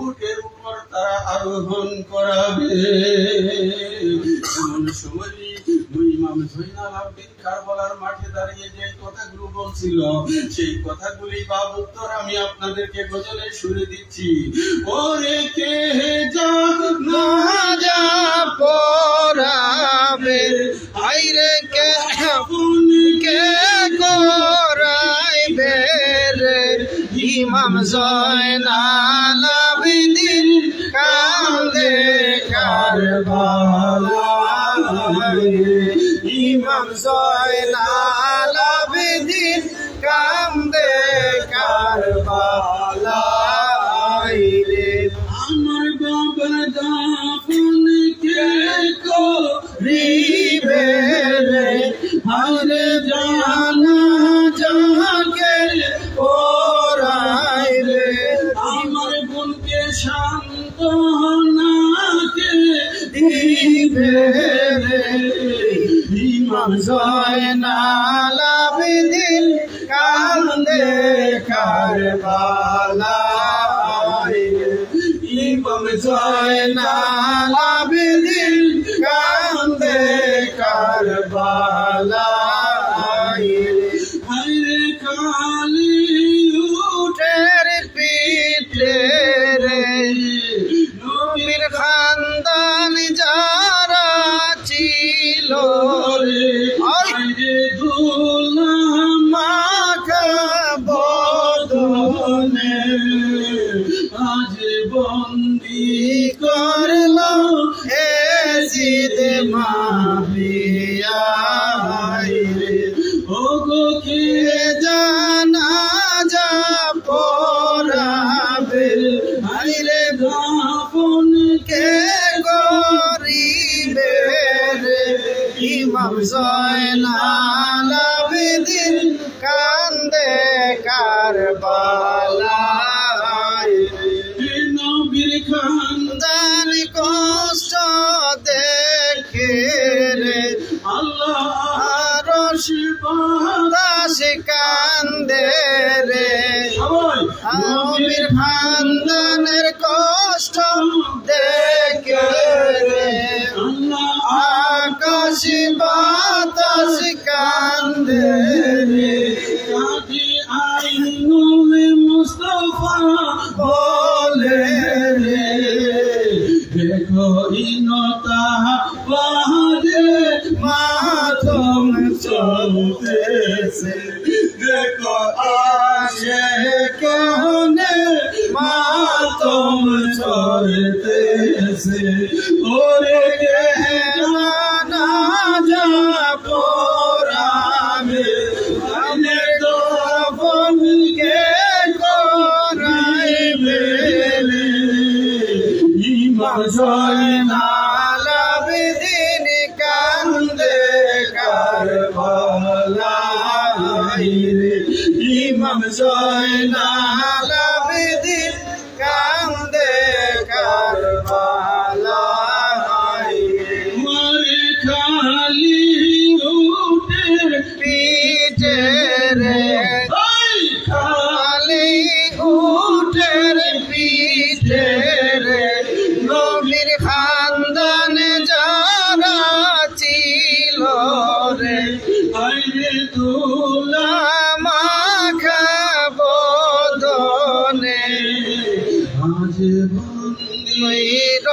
[SPEAKER 1] উটের উপর তারা আরোহণ করাবে। এমন সময় ইমাম জয়নাল আবদিন কারবালার মাঠে দাঁড়িয়ে যে কথাগুলো বলছিল, সেই কথাগুলি বাব উত্তর আমি আপনাদেরকে গজলে সুরে দিচ্ছি। ওরে কে যা না যা
[SPEAKER 3] পরাবে আইরে কে করাইবে রে ইমাম জয়নাল আবদিন কান্দে কারবালায়। ইমাম জয়নাল আবদিন কান্দে কারবালায় রে।
[SPEAKER 1] আমার বাবা দাফন কে
[SPEAKER 3] করিবে রে আরে জানা যাকে পরাইবে
[SPEAKER 1] আমার বোনকে সান্ত্বনাকে
[SPEAKER 3] দিবে রে ইমাম জয়নাল আবদিন কান্দে কারবালায়। ইমাম জয়নাল আবদিন কান্দে কারবালায়।
[SPEAKER 1] হায়রে কালি
[SPEAKER 3] উটের পিঠে রে নবীর খানদান যারা ছিল রে
[SPEAKER 1] হায়রে দুলাম
[SPEAKER 3] মাখা বদনে
[SPEAKER 1] আজ বন্দি
[SPEAKER 3] করলো এজিদ মাবিয়ায় রে।
[SPEAKER 1] ওগো কে
[SPEAKER 3] জানা যা পরাবে আইরে
[SPEAKER 1] দাফন
[SPEAKER 3] কে করিবে রে ইমাম জয়নাল আবদিন কান্দে কারবালায়।
[SPEAKER 1] নবীর খান
[SPEAKER 3] দান কষ্ট দেখে রে
[SPEAKER 1] আল্লাহ
[SPEAKER 3] রস বাতাস কান্দে রে নবীর খানদানের কষ্ট দেখে রে আকাশ বাতাস কান্দে রে।
[SPEAKER 1] কাজী আইনুল মুস্তাফা
[SPEAKER 3] বলে রে
[SPEAKER 1] দেখো ইনতা বাহারে
[SPEAKER 3] মাতম চলতেছে
[SPEAKER 1] দেখো
[SPEAKER 3] আসে কেহনে মাতম চলতেছে
[SPEAKER 1] ওরে কে
[SPEAKER 3] জানা যা পরাবে আমার দফন কে করাইবে রে ইমাম জয়নাল আবদিন কান্দে কারবালায় রে ইমাম জয়নাল আবদিন কান্দে কারবালায় রে।
[SPEAKER 1] মরে খালি উটের
[SPEAKER 3] পিঠে রে
[SPEAKER 1] ওই
[SPEAKER 3] খালি উটের পিঠে রে নবীর খানদান যারা ছিল রে
[SPEAKER 1] হায়রে দুলা
[SPEAKER 3] মাখা বদনে
[SPEAKER 1] আজ বন্দি
[SPEAKER 3] ময়ূর